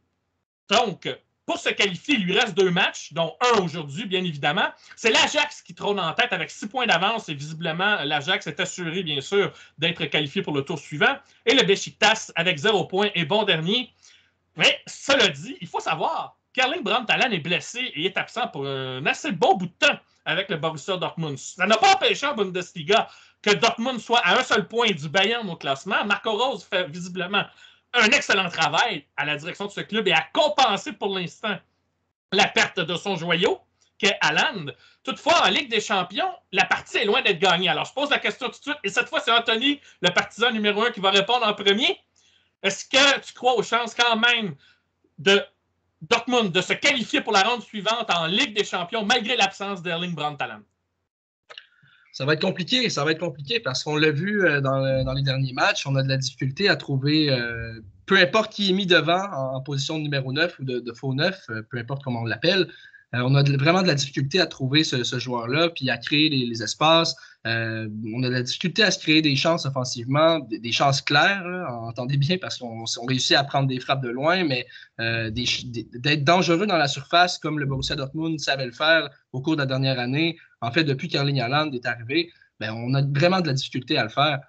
donc, pour se qualifier, il lui reste 2 matchs, dont un aujourd'hui, bien évidemment. C'est l'Ajax qui trône en tête avec 6 points d'avance, et visiblement, l'Ajax est assuré, bien sûr, d'être qualifié pour le tour suivant. Et le Beşiktaş, avec 0 points, est bon dernier. Mais cela dit, il faut savoir qu'Erling Braut Haaland est blessé et est absent pour un assez bon bout de temps avec le Borussia Dortmund. Ça n'a pas empêché en Bundesliga que Dortmund soit à un seul point du Bayern au classement. Marco Rose fait visiblement un excellent travail à la direction de ce club et a compensé pour l'instant la perte de son joyau, qu'est Haaland. Toutefois, en Ligue des Champions, la partie est loin d'être gagnée. Alors, je pose la question tout de suite, et cette fois, c'est Anthony, le partisan numéro 1, qui va répondre en premier. Est-ce que tu crois aux chances quand même de Dortmund de se qualifier pour la ronde suivante en Ligue des Champions malgré l'absence d'Erling Braut Haaland? Ça va être compliqué parce qu'on l'a vu dans les derniers matchs, on a de la difficulté à trouver, peu importe qui est mis devant en position de numéro 9 ou de faux 9, peu importe comment on l'appelle, on a vraiment de la difficulté à trouver ce joueur-là, puis à créer les espaces. On a de la difficulté à se créer des chances offensivement, des chances claires, là, entendez bien, parce qu'on réussit à prendre des frappes de loin, mais d'être dangereux dans la surface, comme le Borussia Dortmund savait le faire au cours de la dernière année. En fait, depuis qu'Erling Haaland est arrivé, ben, on a vraiment de la difficulté à le faire.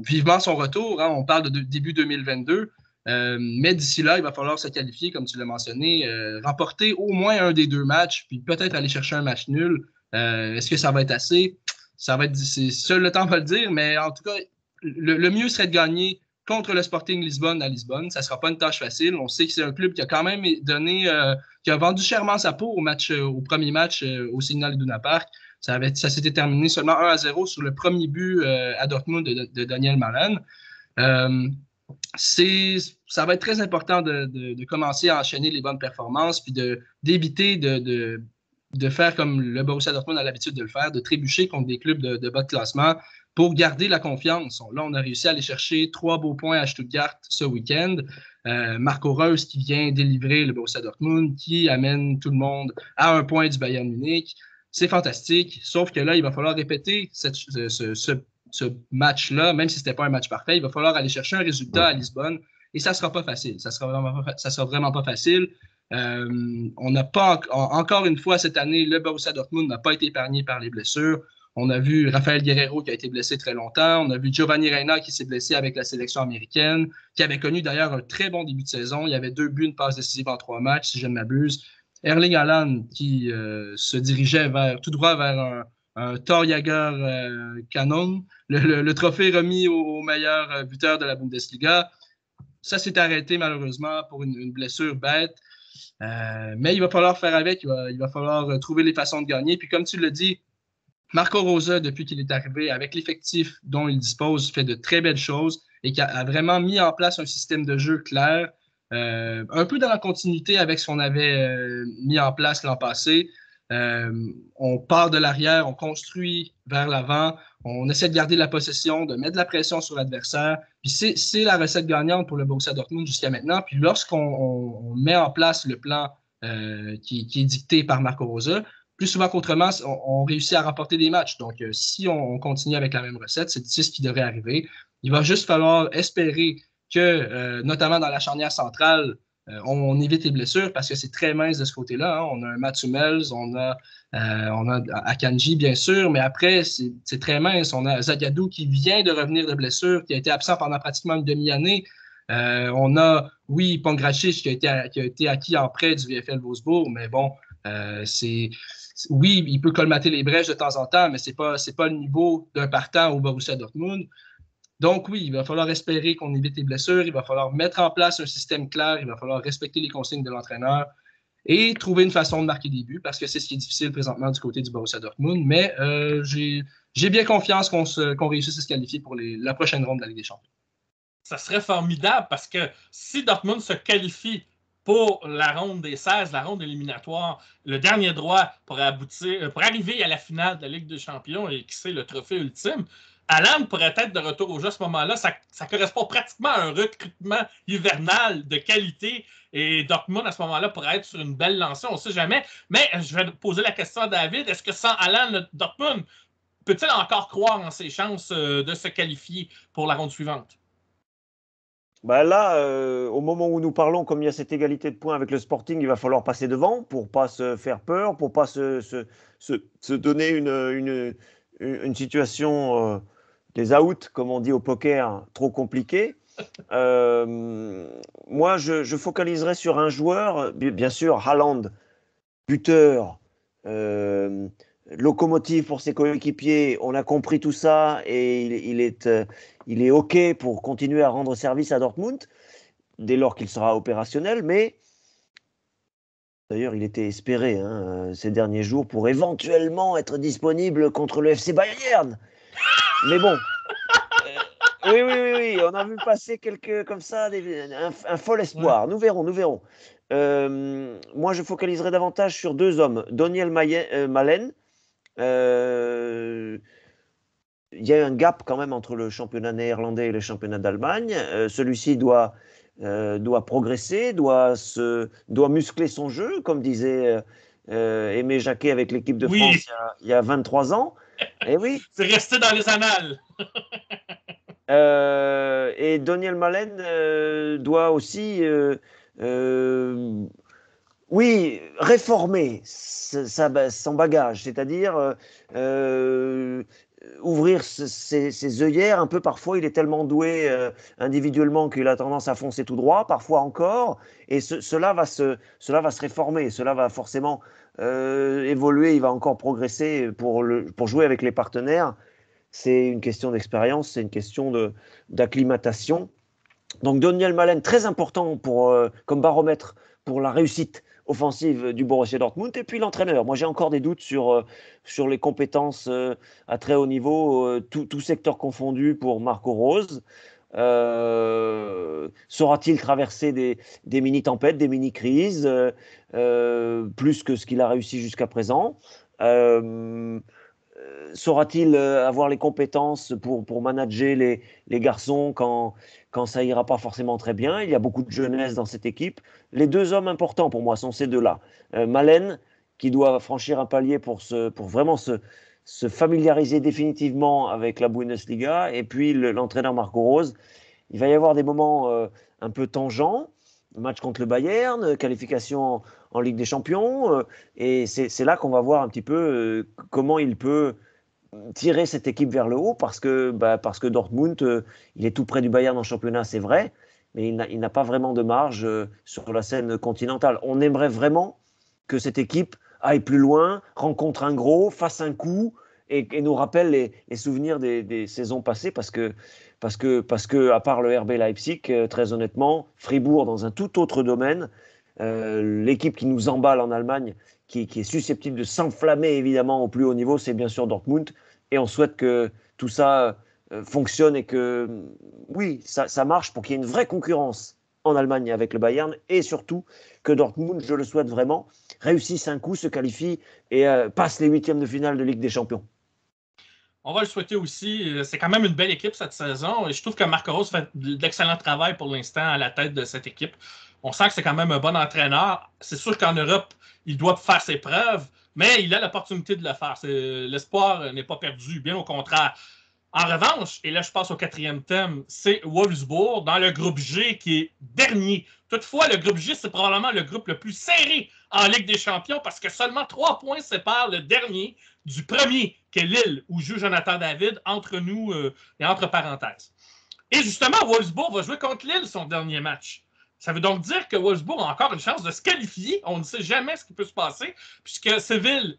Vivement son retour, hein, on parle de début 2022. Mais d'ici là, il va falloir se qualifier, comme tu l'as mentionné, remporter au moins un des 2 matchs, puis peut-être aller chercher un match nul. Est-ce que ça va être assez? C'est seul le temps va le dire, mais en tout cas, le mieux serait de gagner contre le Sporting Lisbonne à Lisbonne. Ça ne sera pas une tâche facile. On sait que c'est un club qui a quand même qui a vendu chèrement sa peau au premier match au Signal Iduna Park. Ça s'était terminé seulement 1-0 sur le premier but à Dortmund de Daniel Malen. Ça va être très important de commencer à enchaîner les bonnes performances puis d'éviter de faire comme le Borussia Dortmund a l'habitude de le faire, de trébucher contre des clubs de bas de classement pour garder la confiance. Là, on a réussi à aller chercher 3 beaux points à Stuttgart ce week-end. Marco Reus qui vient délivrer le Borussia Dortmund, qui amène tout le monde à un point du Bayern Munich. C'est fantastique, sauf que là, il va falloir répéter ce match-là, même si ce n'était pas un match parfait, il va falloir aller chercher un résultat à Lisbonne et ça sera pas facile. Ça sera vraiment pas facile. On n'a pas, encore une fois, cette année, le Borussia Dortmund n'a pas été épargné par les blessures. On a vu Rafael Guerreiro qui a été blessé très longtemps. On a vu Giovanni Reina qui s'est blessé avec la sélection américaine, qui avait connu d'ailleurs un très bon début de saison. Il y avait 2 buts, une passe décisive en 3 matchs, si je ne m'abuse. Erling Haaland qui se dirigeait tout droit vers un Torjäger Canon, le trophée remis au meilleur buteur de la Bundesliga. Ça s'est arrêté malheureusement pour une blessure bête. Mais il va falloir faire avec, il va falloir trouver les façons de gagner. Puis comme tu le dis, Marco Rose, depuis qu'il est arrivé, avec l'effectif dont il dispose, fait de très belles choses et qui a vraiment mis en place un système de jeu clair, un peu dans la continuité avec ce qu'on avait mis en place l'an passé. On part de l'arrière, on construit vers l'avant, on essaie de garder la possession, de mettre de la pression sur l'adversaire. Puis c'est la recette gagnante pour le Borussia Dortmund jusqu'à maintenant. Puis lorsqu'on met en place le plan qui est dicté par Marco Rose, plus souvent qu'autrement, on réussit à remporter des matchs. Donc, si on continue avec la même recette, c'est ce qui devrait arriver. Il va juste falloir espérer que, notamment dans la charnière centrale, on évite les blessures parce que c'est très mince de ce côté-là. Hein. On a un Mats Hummels, on a Akanji, bien sûr, mais après, c'est très mince. On a Zagadou qui vient de revenir de blessure, qui a été absent pendant pratiquement une demi-année. On a, oui, Pongracic qui a été acquis en prêt du VfL Wolfsburg, mais bon, oui, il peut colmater les brèches de temps en temps, mais c'est pas le niveau d'un partant au Borussia Dortmund. Donc oui, il va falloir espérer qu'on évite les blessures, il va falloir mettre en place un système clair, il va falloir respecter les consignes de l'entraîneur et trouver une façon de marquer des buts, parce que c'est ce qui est difficile présentement du côté du Borussia Dortmund. Mais j'ai bien confiance qu'on réussisse à se qualifier pour la prochaine ronde de la Ligue des Champions. Ça serait formidable parce que si Dortmund se qualifie pour la ronde des 16, la ronde éliminatoire, le dernier droit pour arriver à la finale de la Ligue des Champions et qui c'est le trophée ultime, Haaland pourrait être de retour au jeu à ce moment-là. Ça correspond pratiquement à un recrutement hivernal de qualité et Dortmund à ce moment-là pourrait être sur une belle lancée, on ne sait jamais. Mais je vais poser la question à David, est-ce que sans Haaland, Dortmund peut-il encore croire en ses chances de se qualifier pour la ronde suivante? Bah là, au moment où nous parlons, comme il y a cette égalité de points avec le Sporting, il va falloir passer devant pour ne pas se faire peur, pour ne pas se donner une situation, des outs, comme on dit au poker, trop compliquée. Moi, je focaliserai sur un joueur, bien sûr, Haaland, buteur, locomotive pour ses coéquipiers, on a compris tout ça et il est OK pour continuer à rendre service à Dortmund dès lors qu'il sera opérationnel, mais d'ailleurs il était espéré ces derniers jours pour éventuellement être disponible contre le FC Bayern. Mais bon, oui, on a vu passer quelques comme ça, un fol espoir. Ouais. Nous verrons. Moi, je focaliserai davantage sur 2 hommes, Daniel Malen. Il y a un gap quand même entre le championnat néerlandais et le championnat d'Allemagne. Celui-ci doit progresser, doit muscler son jeu, comme disait Aimé Jacquet avec l'équipe de France il y a 23 ans. Et oui. C'est resté dans les annales. Et Daniel Malen doit aussi réformer son bagage, c'est-à-dire ouvrir ses œillères un peu. Parfois, il est tellement doué individuellement qu'il a tendance à foncer tout droit, parfois encore, et cela va se réformer, cela va forcément évoluer, il va encore progresser pour jouer avec les partenaires. C'est une question d'expérience, c'est une question d'acclimatation. Donc Daniel Malen, très important comme baromètre pour la réussite offensive du Borussia Dortmund. Et puis l'entraîneur. Moi, j'ai encore des doutes sur les compétences à très haut niveau, tout secteur confondu pour Marco Rose. Saura-t-il traverser des mini-tempêtes, des mini-crises, plus que ce qu'il a réussi jusqu'à présent? Saura-t-il avoir les compétences pour manager les garçons quand ça ira pas forcément très bien? Il y a beaucoup de jeunesse dans cette équipe. Les 2 hommes importants pour moi sont ces 2-là. Malen, qui doit franchir un palier pour vraiment se familiariser définitivement avec la Bundesliga, et puis l'entraîneur Marco Rose, il va y avoir des moments un peu tangents. Match contre le Bayern, qualification en Ligue des Champions. Et c'est là qu'on va voir un petit peu comment il peut tirer cette équipe vers le haut parce que Dortmund, il est tout près du Bayern en championnat, c'est vrai, mais il n'a pas vraiment de marge sur la scène continentale. On aimerait vraiment que cette équipe aille plus loin, rencontre un gros, fasse un coup et nous rappelle les souvenirs des saisons passées parce que à part le RB Leipzig, très honnêtement, Fribourg dans un tout autre domaine, l'équipe qui nous emballe en Allemagne, qui est susceptible de s'enflammer évidemment au plus haut niveau, c'est bien sûr Dortmund. Et on souhaite que tout ça fonctionne et que, oui, ça marche pour qu'il y ait une vraie concurrence en Allemagne avec le Bayern et surtout que Dortmund, je le souhaite vraiment, réussisse un coup, se qualifie et passe les huitièmes de finale de Ligue des Champions. On va le souhaiter aussi. C'est quand même une belle équipe cette saison. Et je trouve que Marco Rose fait de l'excellent travail pour l'instant à la tête de cette équipe. On sent que c'est quand même un bon entraîneur. C'est sûr qu'en Europe, il doit faire ses preuves, mais il a l'opportunité de le faire. L'espoir n'est pas perdu, bien au contraire. En revanche, et là je passe au quatrième thème, c'est Wolfsburg dans le groupe G qui est dernier. Toutefois, le groupe G, c'est probablement le groupe le plus serré en Ligue des Champions parce que seulement 3 points séparent le dernier du premier, qui est Lille, où joue Jonathan David, entre nous et entre parenthèses. Et justement, Wolfsburg va jouer contre Lille son dernier match. Ça veut donc dire que Wolfsburg a encore une chance de se qualifier. On ne sait jamais ce qui peut se passer, puisque Séville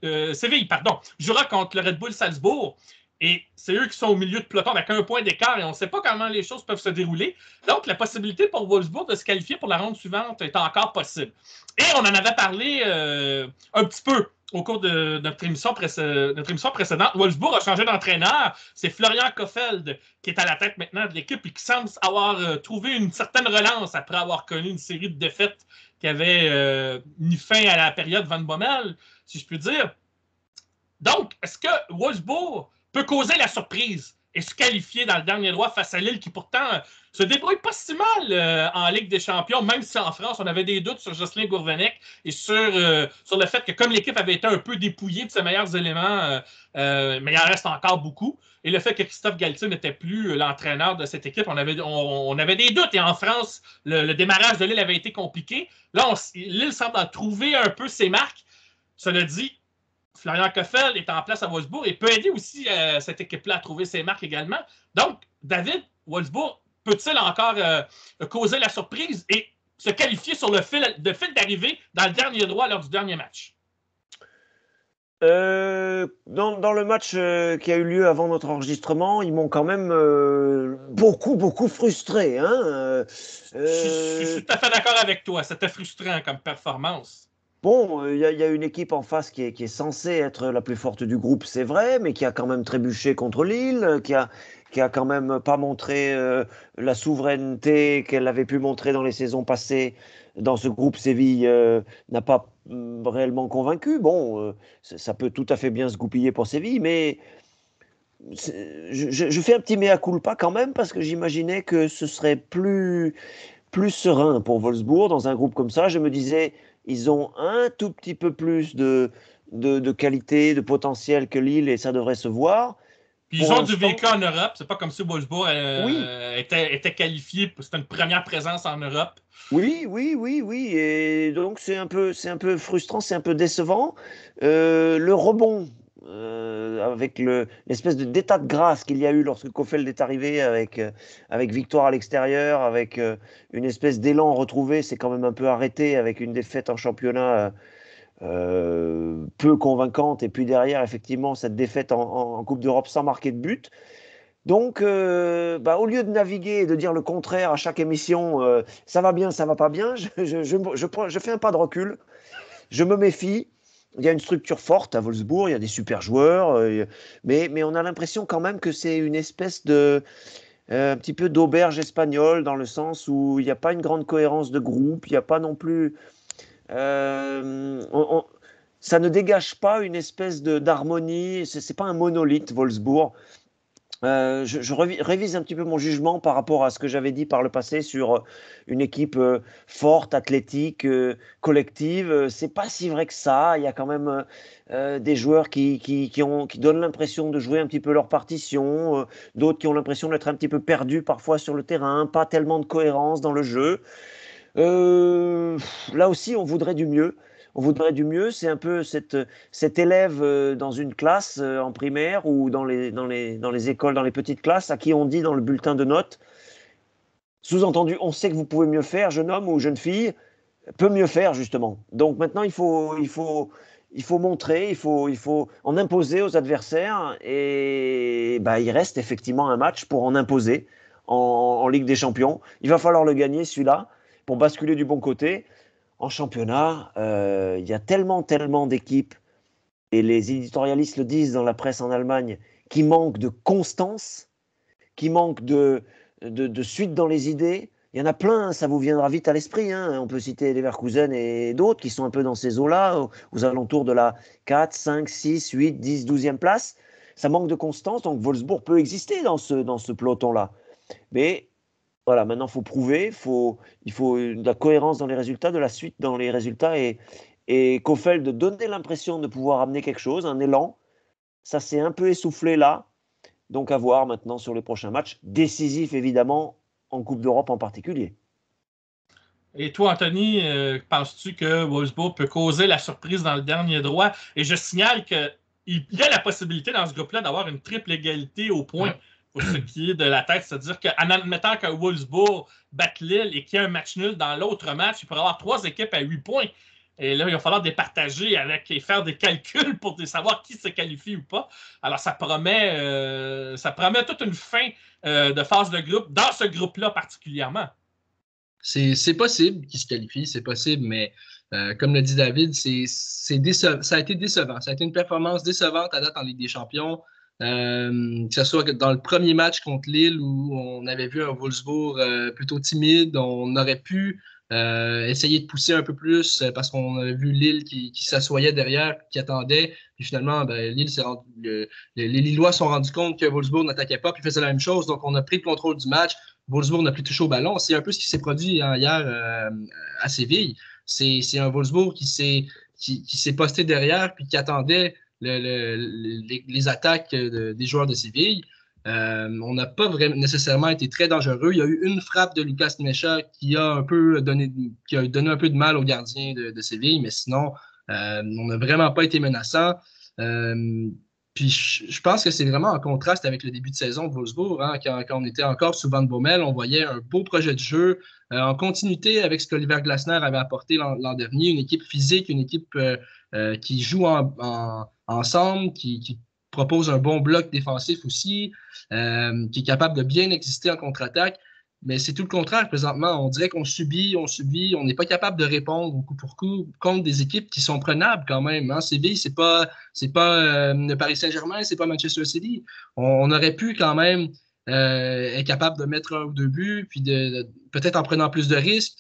jouera contre le Red Bull Salzbourg. Et c'est eux qui sont au milieu de peloton avec un point d'écart et on ne sait pas comment les choses peuvent se dérouler. Donc, la possibilité pour Wolfsburg de se qualifier pour la ronde suivante est encore possible. Et on en avait parlé un petit peu au cours de notre émission précédente. Wolfsburg a changé d'entraîneur. C'est Florian Kofeld qui est à la tête maintenant de l'équipe et qui semble avoir trouvé une certaine relance après avoir connu une série de défaites qui avait mis fin à la période Van Bommel, si je puis dire. Donc, est-ce que Wolfsburg peut causer la surprise et se qualifier dans le dernier droit face à Lille qui pourtant se débrouille pas si mal en Ligue des Champions, même si en France on avait des doutes sur Jocelyn Gourvenec et sur le fait que comme l'équipe avait été un peu dépouillée de ses meilleurs éléments, mais il en reste encore beaucoup, et le fait que Christophe Galtier n'était plus l'entraîneur de cette équipe, on avait des doutes, et en France, le démarrage de Lille avait été compliqué. Là, Lille semble en trouver un peu ses marques. Cela dit, Florian Kofeld est en place à Wolfsburg et peut aider aussi cette équipe-là à trouver ses marques également. Donc, David, Wolfsburg peut-il encore causer la surprise et se qualifier sur le fil d'arrivée dans le dernier droit lors du dernier match? Dans le match qui a eu lieu avant notre enregistrement, ils m'ont quand même beaucoup frustré. Hein, Je suis tout à fait d'accord avec toi. C'était frustrant comme performance. Bon, il y a une équipe en face qui est censée être la plus forte du groupe, c'est vrai, mais qui a quand même trébuché contre Lille, qui a quand même pas montré la souveraineté qu'elle avait pu montrer dans les saisons passées. Dans ce groupe, Séville n'a pas réellement convaincu. Bon, ça peut tout à fait bien se goupiller pour Séville, mais je fais un petit mea culpa quand même parce que j'imaginais que ce serait plus serein pour Wolfsburg dans un groupe comme ça. Je me disais, ils ont un tout petit peu plus de qualité, de potentiel que Lille et ça devrait se voir. Puis ils ont du vécu en Europe. C'est pas comme si Wolfsburg oui. était qualifié. C'était une première présence en Europe. Oui. Et donc c'est un peu frustrant, c'est un peu décevant. Le rebond avec l'espèce d'état de grâce qu'il y a eu lorsque Kofeld est arrivé avec victoire à l'extérieur, avec une espèce d'élan retrouvé, c'est quand même un peu arrêté avec une défaite en championnat peu convaincante et puis derrière effectivement cette défaite en Coupe d'Europe sans marquer de but. Donc, au lieu de naviguer et de dire le contraire à chaque émission, ça va bien, ça va pas bien, je fais un pas de recul, je me méfie. Il y a une structure forte à Wolfsburg, il y a des super joueurs, mais on a l'impression quand même que c'est une espèce de un petit peu d'auberge espagnole dans le sens où il n'y a pas une grande cohérence de groupe, il n'y a pas non plus, ça ne dégage pas une espèce d'harmonie. C'est pas un monolithe Wolfsburg. Je révise un petit peu mon jugement par rapport à ce que j'avais dit par le passé sur une équipe forte, athlétique, collective. C'est pas si vrai que ça. Il y a quand même des joueurs qui donnent l'impression de jouer un petit peu leur partition, d'autres qui ont l'impression d'être un petit peu perdus parfois sur le terrain, pas tellement de cohérence dans le jeu. Euh, Là aussi, on voudrait du mieux. On voudrait du mieux. C'est un peu cet élève dans une classe en primaire ou dans les écoles, dans les petites classes, à qui on dit dans le bulletin de notes, sous-entendu, on sait que vous pouvez mieux faire, jeune homme ou jeune fille, peut mieux faire justement. Donc maintenant, il faut montrer, il faut en imposer aux adversaires. Et bah, il reste effectivement un match pour en imposer en Ligue des Champions. Il va falloir le gagner celui-là pour basculer du bon côté. En championnat, il y a tellement d'équipes, et les éditorialistes le disent dans la presse en Allemagne, qui manquent de constance, qui manquent de suite dans les idées. Il y en a plein, ça vous viendra vite à l'esprit. Hein. On peut citer Leverkusen et d'autres qui sont un peu dans ces eaux-là, aux alentours de la 4, 5, 6, 8, 10, 12e place. Ça manque de constance, donc Wolfsburg peut exister dans ce peloton-là. Mais voilà, maintenant, il faut prouver, il faut de la cohérence dans les résultats, de la suite dans les résultats. Et Kofeld donner l'impression de pouvoir amener quelque chose, un élan. Ça s'est un peu essoufflé là. Donc à voir maintenant sur les prochains matchs, décisifs évidemment, en Coupe d'Europe en particulier. Et toi, Anthony, penses-tu que Wolfsburg peut causer la surprise dans le dernier droit? Et je signale qu'il y a la possibilité dans ce groupe-là d'avoir une triple égalité au point pour ce qui est de la tête. C'est-à-dire qu'en admettant que Wolfsburg batte Lille et qu'il y a un match nul dans l'autre match, il pourrait y avoir 3 équipes à 8 points. Et là, il va falloir départager et faire des calculs pour savoir qui se qualifie ou pas. Alors, ça promet toute une fin de phase de groupe, dans ce groupe-là particulièrement. C'est possible qu'il se qualifie, c'est possible, mais comme le dit David, ça a été décevant. Ça a été une performance décevante à date en Ligue des Champions. Que ce soit dans le premier match contre Lille où on avait vu un Wolfsburg plutôt timide, on aurait pu essayer de pousser un peu plus parce qu'on avait vu Lille qui s'assoyait derrière, qui attendait. Puis finalement, les Lillois se sont rendus compte que Wolfsburg n'attaquait pas puis faisait la même chose. Donc on a pris le contrôle du match. Wolfsburg n'a plus touché au ballon. C'est un peu ce qui s'est produit hier à Séville. C'est un Wolfsburg qui s'est posté derrière puis qui attendait les attaques des joueurs de Séville. On n'a pas vraiment nécessairement été très dangereux. Il y a eu une frappe de Lucas Necha qui a donné un peu de mal au gardien de Séville, mais sinon, on n'a vraiment pas été menaçant. Puis je pense que c'est vraiment en contraste avec le début de saison de Wolfsburg. Hein, quand on était encore sous Van Bommel, on voyait un beau projet de jeu en continuité avec ce qu'Oliver Glasner avait apporté l'an dernier, une équipe physique, une équipe qui joue ensemble, qui propose un bon bloc défensif aussi, qui est capable de bien exister en contre-attaque. Mais c'est tout le contraire présentement. On dirait qu'on subit, on n'est pas capable de répondre au coup pour coup contre des équipes qui sont prenables quand même. Hein. Séville, c'est pas le Paris Saint-Germain, c'est pas Manchester City. On aurait pu quand même être capable de mettre 1 ou 2 buts, puis peut-être en prenant plus de risques.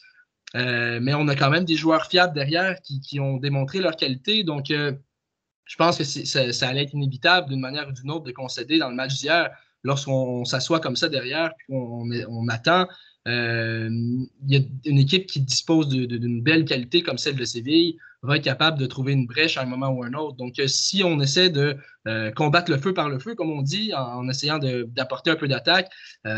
Mais on a quand même des joueurs fiables derrière qui ont démontré leur qualité. Donc, je pense que ça allait être inévitable d'une manière ou d'une autre de concéder dans le match d'hier. Lorsqu'on s'assoit comme ça derrière, puis on attend, il y a une équipe qui dispose d'une belle qualité comme celle de Séville va être capable de trouver une brèche à un moment ou un autre. Donc, si on essaie de combattre le feu par le feu, comme on dit, en essayant d'apporter un peu d'attaque,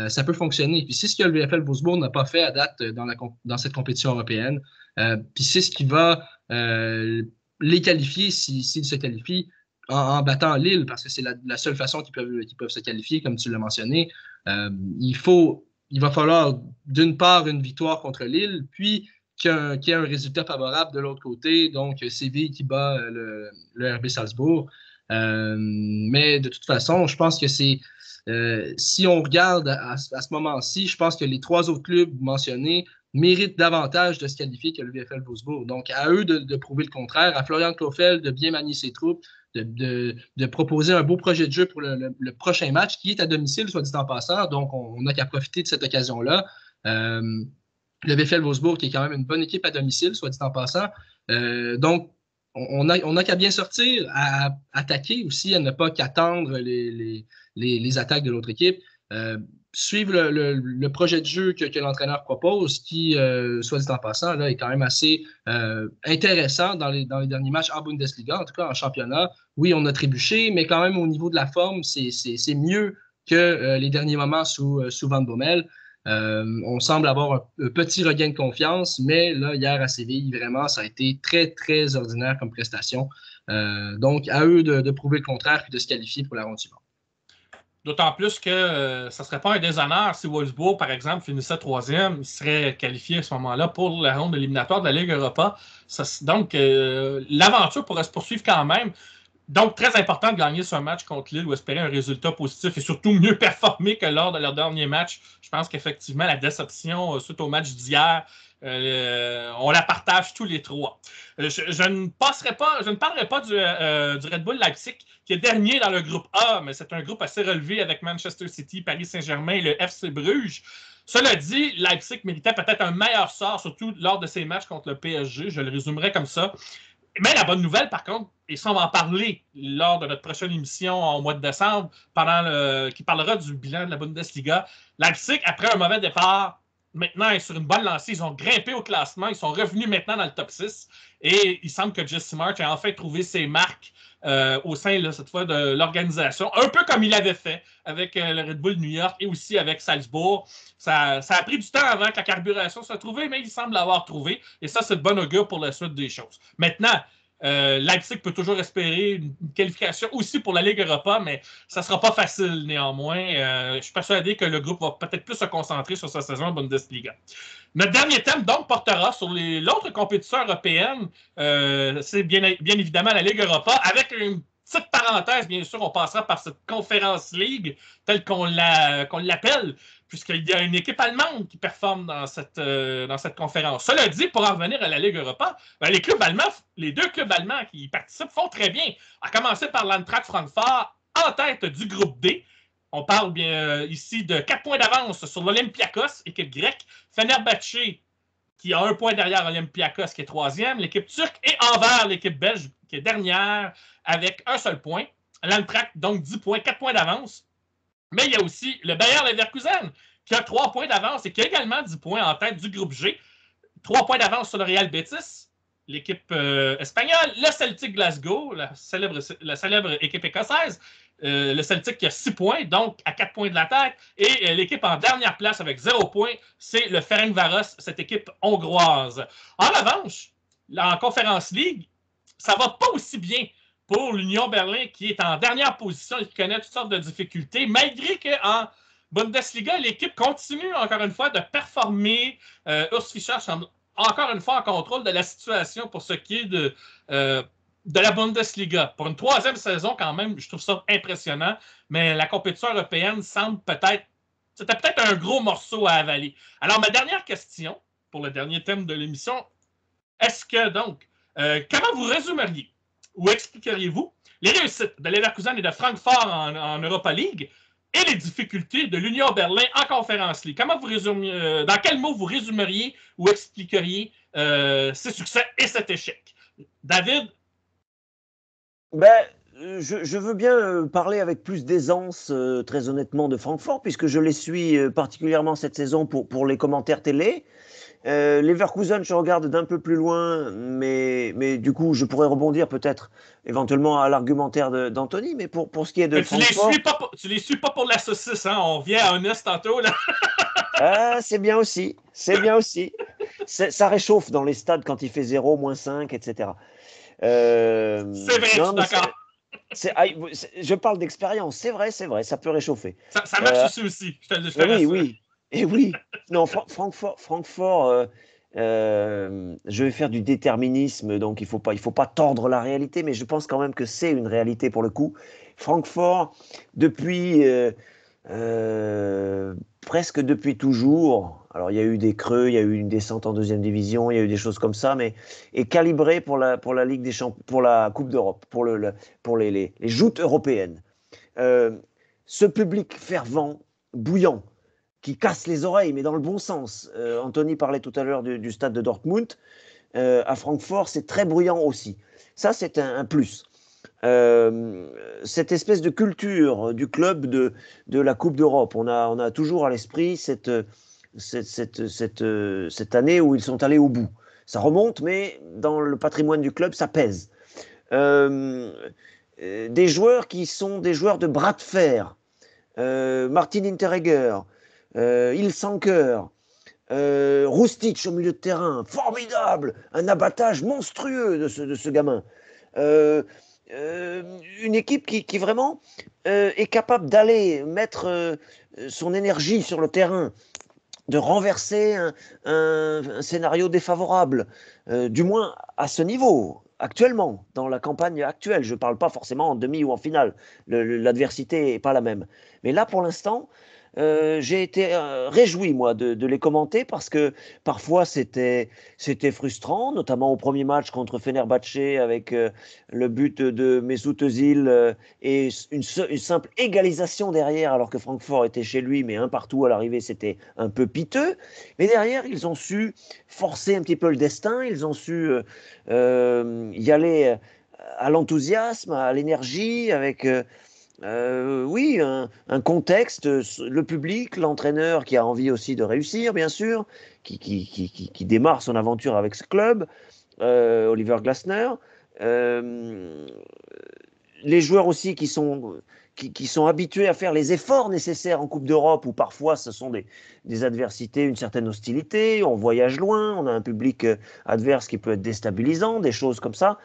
ça peut fonctionner. Puis c'est ce que le VfL Wolfsburg n'a pas fait à date dans cette compétition européenne. Puis c'est ce qui va les qualifier s'ils se qualifient en battant Lille, parce que c'est la seule façon qu'ils peuvent se qualifier, comme tu l'as mentionné. Il va falloir, d'une part, une victoire contre Lille, puis qu'il y ait un résultat favorable de l'autre côté, donc Séville qui bat le RB Salzbourg. Mais de toute façon, je pense que si on regarde à ce moment-ci, je pense que les 3 autres clubs mentionnés méritent davantage de se qualifier que le VfL Wolfsburg. Donc, à eux de prouver le contraire, à Florian Kofeld de bien manier ses troupes, de proposer un beau projet de jeu pour le prochain match, qui est à domicile, soit dit en passant. Donc, on n'a qu'à profiter de cette occasion-là. Le VfL Wolfsburg, qui est quand même une bonne équipe à domicile, soit dit en passant. Donc, on a qu'à bien sortir, à attaquer aussi, à ne pas qu'attendre les attaques de l'autre équipe. Suivre le projet de jeu que l'entraîneur propose, qui, soit dit en passant, là, est quand même assez intéressant dans les derniers matchs en Bundesliga, en tout cas en championnat. Oui, on a trébuché, mais quand même au niveau de la forme, c'est mieux que les derniers moments sous Van Bommel. On semble avoir un petit regain de confiance, mais là, hier à Séville, vraiment, ça a été très, très ordinaire comme prestation. Donc, à eux de prouver le contraire et de se qualifier pour la ronde suivante. D'autant plus que ça ne serait pas un déshonneur si Wolfsburg, par exemple, finissait troisième, il serait qualifié à ce moment-là pour la ronde éliminatoire de la Ligue Europa. Donc, l'aventure pourrait se poursuivre quand même. Donc, très important de gagner ce match contre Lille ou espérer un résultat positif et surtout mieux performer que lors de leur dernier match. Je pense qu'effectivement, la déception suite au match d'hier, on la partage tous les trois. Je ne parlerai pas du Red Bull Leipzig, qui est dernier dans le groupe A, mais c'est un groupe assez relevé avec Manchester City, Paris Saint-Germain et le FC Bruges. Cela dit, Leipzig méritait peut-être un meilleur sort, surtout lors de ses matchs contre le PSG. Je le résumerai comme ça. Mais la bonne nouvelle, par contre, et ça, on va en parler lors de notre prochaine émission au mois de décembre, qui parlera du bilan de la Bundesliga. Leipzig, après un mauvais départ, maintenant est sur une bonne lancée. Ils ont grimpé au classement. Ils sont revenus maintenant dans le top 6. Et il semble que Jesse March a enfin trouvé ses marques au sein, là, cette fois, de l'organisation. Un peu comme il avait fait avec le Red Bull New York et aussi avec Salzbourg. Ça a pris du temps avant que la carburation soit trouvée, mais il semble l'avoir trouvé. Et ça, c'est de bon augure pour la suite des choses. Maintenant, Leipzig peut toujours espérer une qualification aussi pour la Ligue Europa, mais ça ne sera pas facile néanmoins. Je suis persuadé que le groupe va peut-être plus se concentrer sur sa saison en Bundesliga. Notre dernier thème, donc, portera sur l'autre compétition européenne. C'est bien évidemment la Ligue Europa, avec une petite parenthèse, bien sûr, on passera par cette Conference League, telle qu'on l'appelle, puisqu'il y a une équipe allemande qui performe dans cette conférence. Cela dit, pour en revenir à la Ligue Europa, ben, les deux clubs allemands qui y participent font très bien. À commencer par l'Eintracht Francfort, en tête du groupe D. On parle bien ici de 4 points d'avance sur l'Olympiakos, équipe grecque. Fenerbahçe, qui a 1 point derrière Olympiakos, qui est 3e. L'équipe turque et Anvers, l'équipe belge, qui est dernière, avec un seul point. L'Eintracht, donc 10 points, 4 points d'avance. Mais il y a aussi le Bayer Leverkusen, qui a 3 points d'avance et qui a également 10 points en tête du groupe G. 3 points d'avance sur le Real Betis, l'équipe espagnole. Le Celtic Glasgow, la célèbre équipe écossaise. Le Celtic qui a 6 points, donc à 4 points de la tête. Et l'équipe en dernière place avec 0 points, c'est le Ferencváros, cette équipe hongroise. En revanche, en Conference League, ça ne va pas aussi bien pour l'Union Berlin, qui est en dernière position et qui connaît toutes sortes de difficultés, malgré qu'en Bundesliga, l'équipe continue encore une fois de performer. Urs Fischer semble encore une fois en contrôle de la situation pour ce qui est de la Bundesliga. Pour une 3e saison, quand même, je trouve ça impressionnant, mais la compétition européenne semble c'était peut-être un gros morceau à avaler. Alors, ma dernière question, pour le dernier thème de l'émission, est-ce que donc, comment vous résumeriez ou expliqueriez-vous les réussites de Leverkusen et de Francfort en Europa League et les difficultés de l'Union Berlin en Conference League? Dans quels mots vous résumeriez ou expliqueriez ces succès et cet échec? David? Je veux bien parler avec plus d'aisance, très honnêtement, de Francfort, puisque je les suis particulièrement cette saison pour les commentaires télé. Leverkusen, je regarde d'un peu plus loin, mais du coup, je pourrais rebondir peut-être éventuellement à l'argumentaire d'Anthony. Mais pour ce qui est de Francfort... Tu les suis pas pour la saucisse, hein? On vient à Honest tantôt, là. C'est bien aussi. C'est bien aussi. Ça réchauffe dans les stades quand il fait 0, -5, etc. C'est vrai, je suis d'accord. Je parle d'expérience, c'est vrai, ça peut réchauffer. Ça marche aussi, je te rassure. Oui. Et oui, non, Francfort, je vais faire du déterminisme, donc il faut pas tordre la réalité, mais je pense quand même que c'est une réalité pour le coup. Francfort, presque depuis toujours, alors il y a eu des creux, il y a eu une descente en 2e division, il y a eu des choses comme ça, mais est calibré pour la Ligue des Champions, pour la Coupe d'Europe, pour les joutes européennes. Ce public fervent, bouillant, qui casse les oreilles, mais dans le bon sens. Anthony parlait tout à l'heure du stade de Dortmund. À Francfort, c'est très bruyant aussi. Ça, c'est un plus. Cette espèce de culture du club de la Coupe d'Europe. On a toujours à l'esprit cette année où ils sont allés au bout. Ça remonte, mais dans le patrimoine du club, ça pèse. Des joueurs qui sont des joueurs de bras de fer. Martin Hinteregger, Ilsanker, Roustic au milieu de terrain, formidable, un abattage monstrueux de ce gamin. Une équipe qui vraiment est capable d'aller mettre son énergie sur le terrain, de renverser un scénario défavorable, du moins à ce niveau, actuellement, dans la campagne actuelle. Je ne parle pas forcément en demi ou en finale, l'adversité n'est pas la même. Mais là, pour l'instant, j'ai été réjoui, moi, de les commenter parce que parfois c'était frustrant, notamment au premier match contre Fenerbahçe avec le but de Mesut Özil et une simple égalisation derrière alors que Francfort était chez lui, mais un partout à l'arrivée, c'était un peu piteux. Mais derrière, ils ont su forcer un petit peu le destin, ils ont su y aller à l'enthousiasme, à l'énergie, avec... oui, un contexte, le public, l'entraîneur qui a envie aussi de réussir, bien sûr, qui démarre son aventure avec ce club, Oliver Glasner, les joueurs aussi qui sont habitués à faire les efforts nécessaires en Coupe d'Europe, où parfois ce sont des adversités, une certaine hostilité, on voyage loin, on a un public adverse qui peut être déstabilisant, des choses comme ça.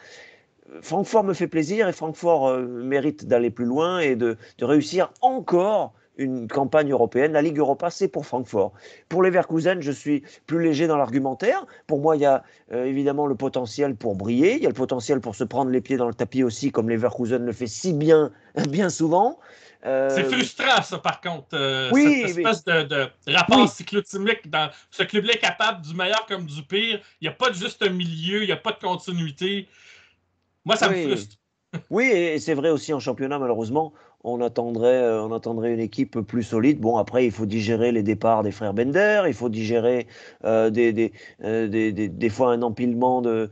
Francfort me fait plaisir et Francfort mérite d'aller plus loin et de réussir encore une campagne européenne. La Ligue Europa, c'est pour Francfort. Pour Leverkusen, je suis plus léger dans l'argumentaire. Pour moi, il y a évidemment le potentiel pour briller. Il y a le potentiel pour se prendre les pieds dans le tapis aussi, comme Leverkusen le fait si bien, bien souvent. C'est frustrant, ça, par contre, oui, cette espèce de rapport cyclotimique. Dans ce club-là est capable du meilleur comme du pire. Il n'y a pas de juste milieu, il n'y a pas de continuité. Moi, ça me frustre. Oui, et c'est vrai aussi en championnat, malheureusement, on attendrait une équipe plus solide. Bon, après, il faut digérer les départs des frères Bender, il faut digérer des fois un empilement de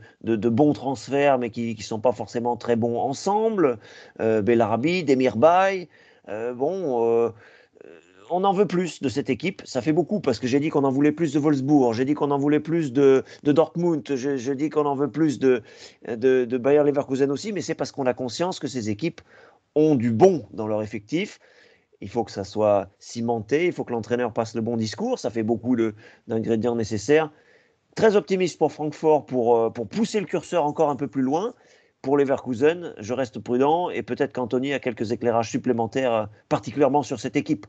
bons transferts, mais qui ne sont pas forcément très bons ensemble. Bellarabi, Demirbay, on en veut plus de cette équipe. Ça fait beaucoup parce que j'ai dit qu'on en voulait plus de Wolfsburg, j'ai dit qu'on en voulait plus de Dortmund, je dis qu'on en veut plus de Bayer Leverkusen aussi, mais c'est parce qu'on a conscience que ces équipes ont du bon dans leur effectif. Il faut que ça soit cimenté, il faut que l'entraîneur passe le bon discours, ça fait beaucoup d'ingrédients nécessaires. Très optimiste pour Francfort pour pousser le curseur encore un peu plus loin. Pour Leverkusen, je reste prudent et peut-être qu'Anthony a quelques éclairages supplémentaires, particulièrement sur cette équipe.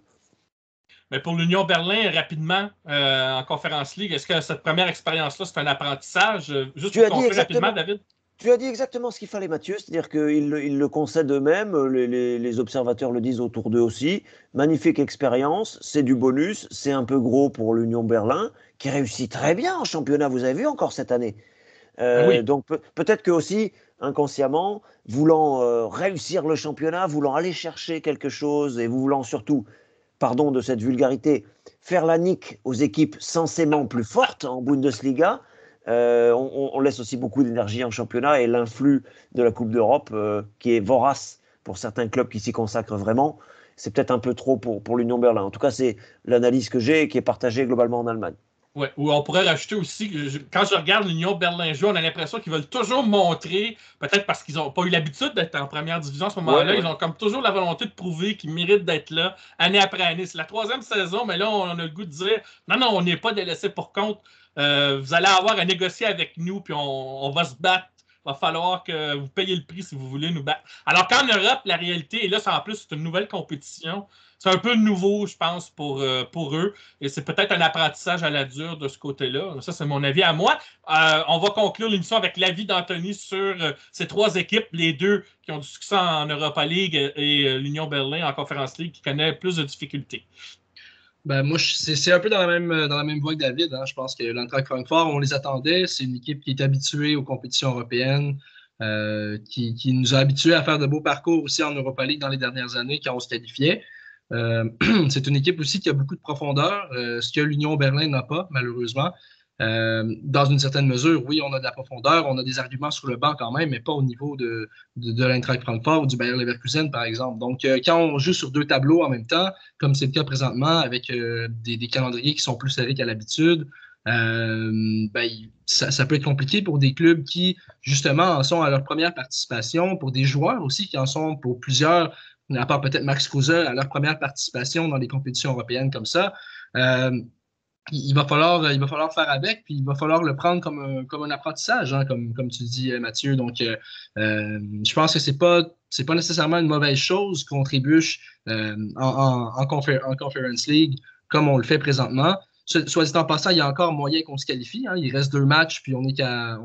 Mais pour l'Union Berlin, rapidement, en Conference League, est-ce que cette première expérience-là, c'est un apprentissage? Juste pour conclure rapidement, David. Tu as dit exactement ce qu'il fallait, Mathieu, c'est-à-dire qu'ils le concèdent eux-mêmes, les observateurs le disent autour d'eux aussi. Magnifique expérience, c'est du bonus, c'est un peu gros pour l'Union Berlin, qui réussit très bien en championnat, vous avez vu encore cette année. Oui. Donc peut-être que aussi, inconsciemment, voulant réussir le championnat, voulant aller chercher quelque chose et voulant surtout, pardon de cette vulgarité, faire la nique aux équipes censément plus fortes en Bundesliga, on laisse aussi beaucoup d'énergie en championnat et l'influx de la Coupe d'Europe qui est vorace pour certains clubs qui s'y consacrent vraiment, c'est peut-être un peu trop pour l'Union Berlin. En tout cas, c'est l'analyse que j'ai et qui est partagée globalement en Allemagne. Ouais, ou on pourrait rajouter aussi, quand je regarde l'Union Berlin jouer, on a l'impression qu'ils veulent toujours montrer, peut-être parce qu'ils n'ont pas eu l'habitude d'être en première division à ce moment-là, ils ont comme toujours la volonté de prouver qu'ils méritent d'être là année après année. C'est la 3e saison, mais là, on a le goût de dire non, on n'est pas délaissé pour compte. Vous allez avoir à négocier avec nous, puis on va se battre. Il va falloir que vous payiez le prix si vous voulez nous battre. Alors qu'en Europe, la réalité, et là, en plus, c'est une nouvelle compétition. C'est un peu nouveau, je pense, pour eux. Et c'est peut-être un apprentissage à la dure de ce côté-là. Ça, c'est mon avis à moi. On va conclure l'émission avec l'avis d'Anthony sur ces 3 équipes, les 2 qui ont du succès en Europa League et l'Union Berlin en Conference League qui connaît plus de difficultés. Ben, moi, c'est un peu dans la même voie que David. Hein. Je pense que l'Eintracht Francfort, on les attendait. C'est une équipe qui est habituée aux compétitions européennes, qui nous a habitués à faire de beaux parcours aussi en Europa League dans les dernières années quand on se qualifiait. C'est une équipe aussi qui a beaucoup de profondeur, ce que l'Union Berlin n'a pas, malheureusement. Dans une certaine mesure, oui, on a de la profondeur, on a des arguments sur le banc quand même, mais pas au niveau de l'Eintracht Francfort ou du Bayer Leverkusen, par exemple. Donc, quand on joue sur 2 tableaux en même temps, comme c'est le cas présentement, avec des calendriers qui sont plus serrés qu'à l'habitude, ça peut être compliqué pour des clubs qui, justement, en sont à leur première participation, pour des joueurs aussi qui en sont pour plusieurs, à part peut-être Max Kruse, à leur première participation dans les compétitions européennes comme ça. Il va falloir faire avec, puis il va falloir le prendre comme un apprentissage, hein, comme tu dis, Mathieu. Donc, je pense que c'est pas nécessairement une mauvaise chose qu'on trébuche en Conference League comme on le fait présentement. Soit dit en passant, il y a encore moyen qu'on se qualifie. Hein. Il reste 2 matchs, puis on est à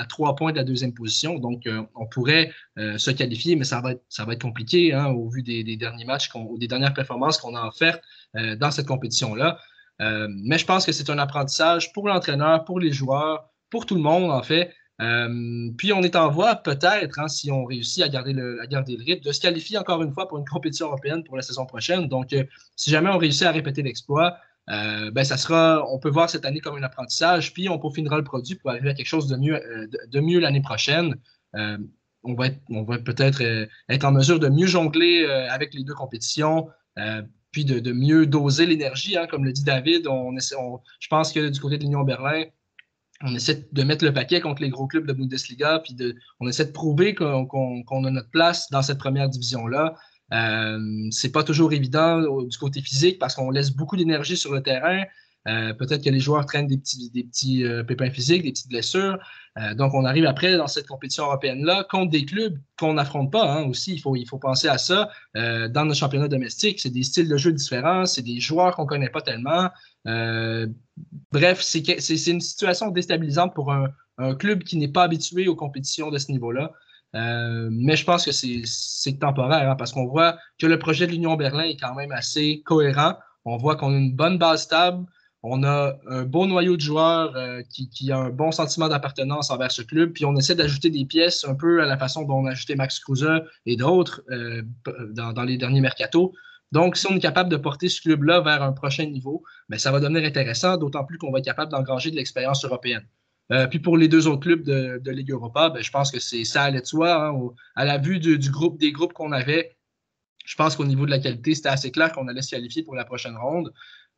3 points de la 2e position. Donc, on pourrait se qualifier, mais ça va être compliqué hein, au vu des derniers matchs, des dernières performances qu'on a offertes dans cette compétition-là. Mais je pense que c'est un apprentissage pour l'entraîneur, pour les joueurs, pour tout le monde, en fait. Puis on est en voie, peut-être, hein, si on réussit à garder le rythme, de se qualifier encore une fois pour une compétition européenne pour la saison prochaine. Donc, si jamais on réussit à répéter l'exploit, on peut voir cette année comme un apprentissage, puis on peaufinera le produit pour arriver à quelque chose de mieux l'année prochaine. On va peut-être être en mesure de mieux jongler avec les 2 compétitions, puis de mieux doser l'énergie, hein, comme le dit David. Je pense que du côté de l'Union Berlin, on essaie de mettre le paquet contre les gros clubs de Bundesliga, puis on essaie de prouver qu'on a notre place dans cette première division-là. C'est pas toujours évident du côté physique parce qu'on laisse beaucoup d'énergie sur le terrain. Peut-être que les joueurs traînent des petits pépins physiques, des petites blessures. Donc, on arrive après dans cette compétition européenne-là contre des clubs qu'on n'affronte pas hein, aussi. Il faut penser à ça. Dans notre championnat domestique, c'est des styles de jeu différents, c'est des joueurs qu'on ne connaît pas tellement. Bref, c'est une situation déstabilisante pour un club qui n'est pas habitué aux compétitions de ce niveau-là. Mais je pense que c'est temporaire hein, parce qu'on voit que le projet de l'Union Berlin est quand même assez cohérent. On voit qu'on a une bonne base stable. On a un beau noyau de joueurs qui a un bon sentiment d'appartenance envers ce club. Puis on essaie d'ajouter des pièces un peu à la façon dont on a ajouté Max Kruse et d'autres dans les derniers mercatos. Donc, si on est capable de porter ce club-là vers un prochain niveau, bien, ça va devenir intéressant, d'autant plus qu'on va être capable d'engranger de l'expérience européenne. Puis pour les 2 autres clubs de Ligue Europa, bien, je pense que ça allait de soi. Hein, à la vue des groupes qu'on avait, je pense qu'au niveau de la qualité, c'était assez clair qu'on allait se qualifier pour la prochaine ronde.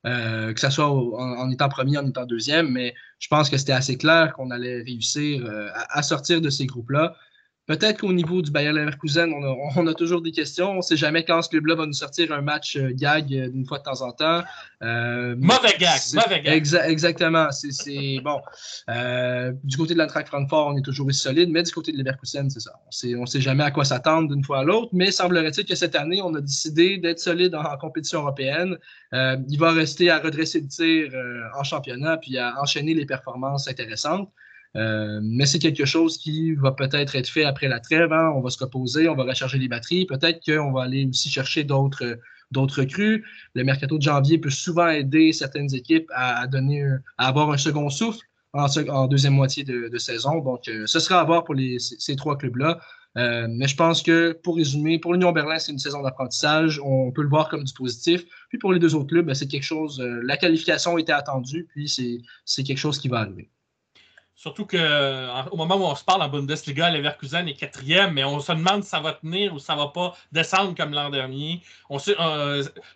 Que ce soit en étant premier, en étant 2e, mais je pense que c'était assez clair qu'on allait réussir à sortir de ces groupes-là. Peut-être qu'au niveau du Bayer Leverkusen, on a toujours des questions. On ne sait jamais quand ce club-là va nous sortir un match gag d'une fois de temps en temps. Mauvais gag. Exactement. Bon. Du côté de l'Eintracht Francfort, on est toujours aussi solide, mais du côté de Leverkusen, c'est ça. On ne sait jamais à quoi s'attendre d'une fois à l'autre, mais semblerait-il que cette année, on a décidé d'être solide en compétition européenne. Il va rester à redresser le tir en championnat puis à enchaîner les performances intéressantes. Mais c'est quelque chose qui va peut-être être fait après la trêve. Hein. On va se reposer, on va recharger les batteries. Peut-être qu'on va aller aussi chercher d'autres recrues. Le mercato de janvier peut souvent aider certaines équipes à avoir un second souffle en deuxième moitié de saison. Donc, ce sera à voir pour ces 3 clubs-là. Mais je pense que, pour résumer, pour l'Union Berlin, c'est une saison d'apprentissage. On peut le voir comme du positif. Puis pour les 2 autres clubs, ben, c'est quelque chose. La qualification était attendue, puis c'est quelque chose qui va arriver. Surtout qu'au moment où on se parle en Bundesliga, Leverkusen est 4e, mais on se demande si ça va tenir ou si ça ne va pas descendre comme l'an dernier.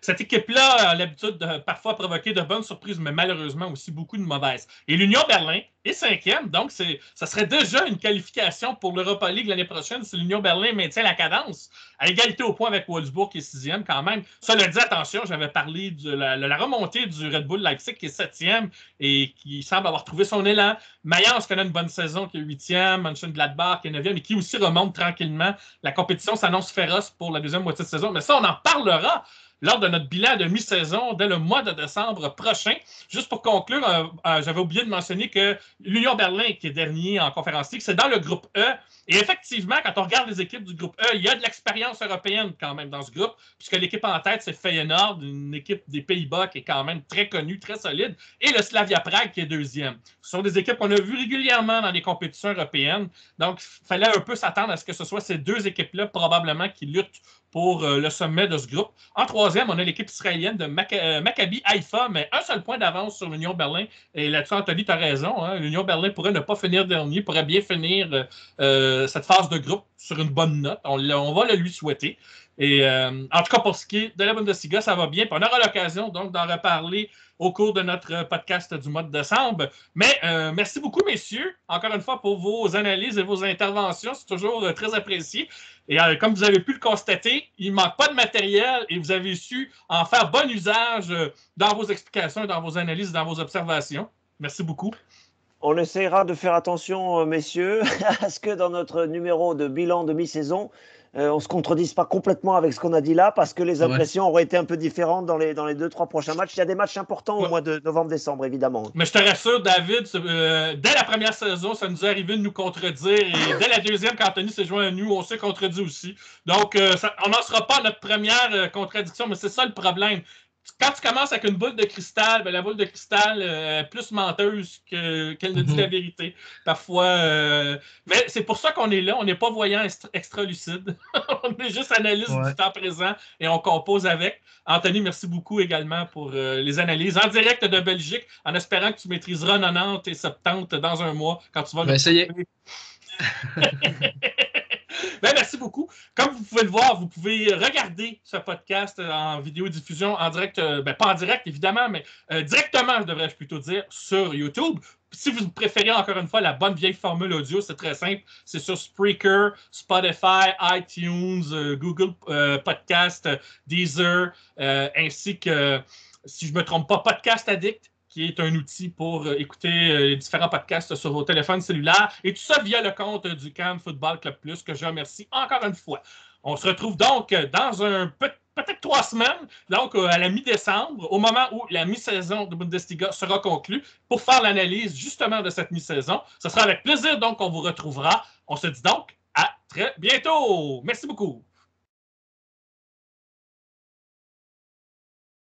Cette équipe-là a l'habitude de parfois provoquer de bonnes surprises, mais malheureusement aussi beaucoup de mauvaises. Et l'Union Berlin est 5e, donc ça serait déjà une qualification pour l'Europa League l'année prochaine si l'Union Berlin maintient la cadence. À égalité au point avec Wolfsburg qui est 6e quand même. Cela dit, attention, j'avais parlé de la remontée du Red Bull Leipzig qui est 7e et qui semble avoir trouvé son élan. Mayence connaît une bonne saison qui est 8e, Mönchengladbach qui est 9e et qui aussi remonte tranquillement. La compétition s'annonce féroce pour la deuxième moitié de saison, mais ça, on en parlera lors de notre bilan de mi-saison dès le mois de décembre prochain. Juste pour conclure, j'avais oublié de mentionner que l'Union Berlin, qui est dernier en Conférence League, c'est dans le groupe E Et effectivement, quand on regarde les équipes du groupe E, il y a de l'expérience européenne quand même dans ce groupe, puisque l'équipe en tête, c'est Feyenoord, une équipe des Pays-Bas qui est quand même très connue, très solide, et le Slavia Prague qui est deuxième. Ce sont des équipes qu'on a vues régulièrement dans les compétitions européennes, donc il fallait un peu s'attendre à ce que ce soit ces deux équipes-là probablement qui luttent pour le sommet de ce groupe. En troisième, on a l'équipe israélienne de Maccabi Haïfa, mais un seul point d'avance sur l'Union Berlin. Et là-dessus, Anthony, tu as raison. Hein? L'Union Berlin pourrait ne pas finir dernier, pourrait bien finir cette phase de groupe sur une bonne note. On va le lui souhaiter. Et en tout cas, pour ce qui est de la Bundesliga, ça va bien. Puis on aura l'occasion donc d'en reparler au cours de notre podcast du mois de décembre. Mais merci beaucoup, messieurs, encore une fois, pour vos analyses et vos interventions. C'est toujours très apprécié. Et comme vous avez pu le constater, il ne manque pas de matériel et vous avez su en faire bon usage dans vos explications, dans vos analyses, dans vos observations. Merci beaucoup. On essaiera de faire attention, messieurs, à ce que dans notre numéro de bilan de mi-saison, on ne se contredise pas complètement avec ce qu'on a dit là, parce que les impressions auraient été un peu différentes dans les 2-3 prochains matchs. Il y a des matchs importants au mois de novembre-décembre, évidemment. Mais je te rassure, David, dès la première saison, ça nous est arrivé de nous contredire. Et dès la deuxième, quand Anthony s'est joint à nous, on s'est contredit aussi. Donc, on n'en sera pas à notre première contradiction, mais c'est ça le problème. Quand tu commences avec une boule de cristal, ben la boule de cristal est plus menteuse qu'elle ne dit la vérité. Parfois. Mais c'est pour ça qu'on est là. On n'est pas voyant extra lucide. On est juste analyste du temps présent et on compose avec. Anthony, merci beaucoup également pour les analyses en direct de Belgique, en espérant que tu maîtriseras 90 et 70 dans un mois quand tu vas essayer. Ben, merci beaucoup. Comme vous pouvez le voir, vous pouvez regarder ce podcast en vidéo-diffusion en direct, pas en direct évidemment, mais directement, devrais-je plutôt dire, sur YouTube. Si vous préférez encore une fois la bonne vieille formule audio, c'est très simple. C'est sur Spreaker, Spotify, iTunes, Google Podcast, Deezer, ainsi que, si je ne me trompe pas, Podcast Addict, qui est un outil pour écouter les différents podcasts sur vos téléphones cellulaires. Et tout ça via le compte du Cannes Football Club Plus, que je remercie encore une fois. On se retrouve donc dans peut-être 3 semaines, donc à la mi-décembre, au moment où la mi-saison de Bundesliga sera conclue, pour faire l'analyse justement de cette mi-saison. Ce sera avec plaisir donc qu'on vous retrouvera. On se dit donc à très bientôt. Merci beaucoup.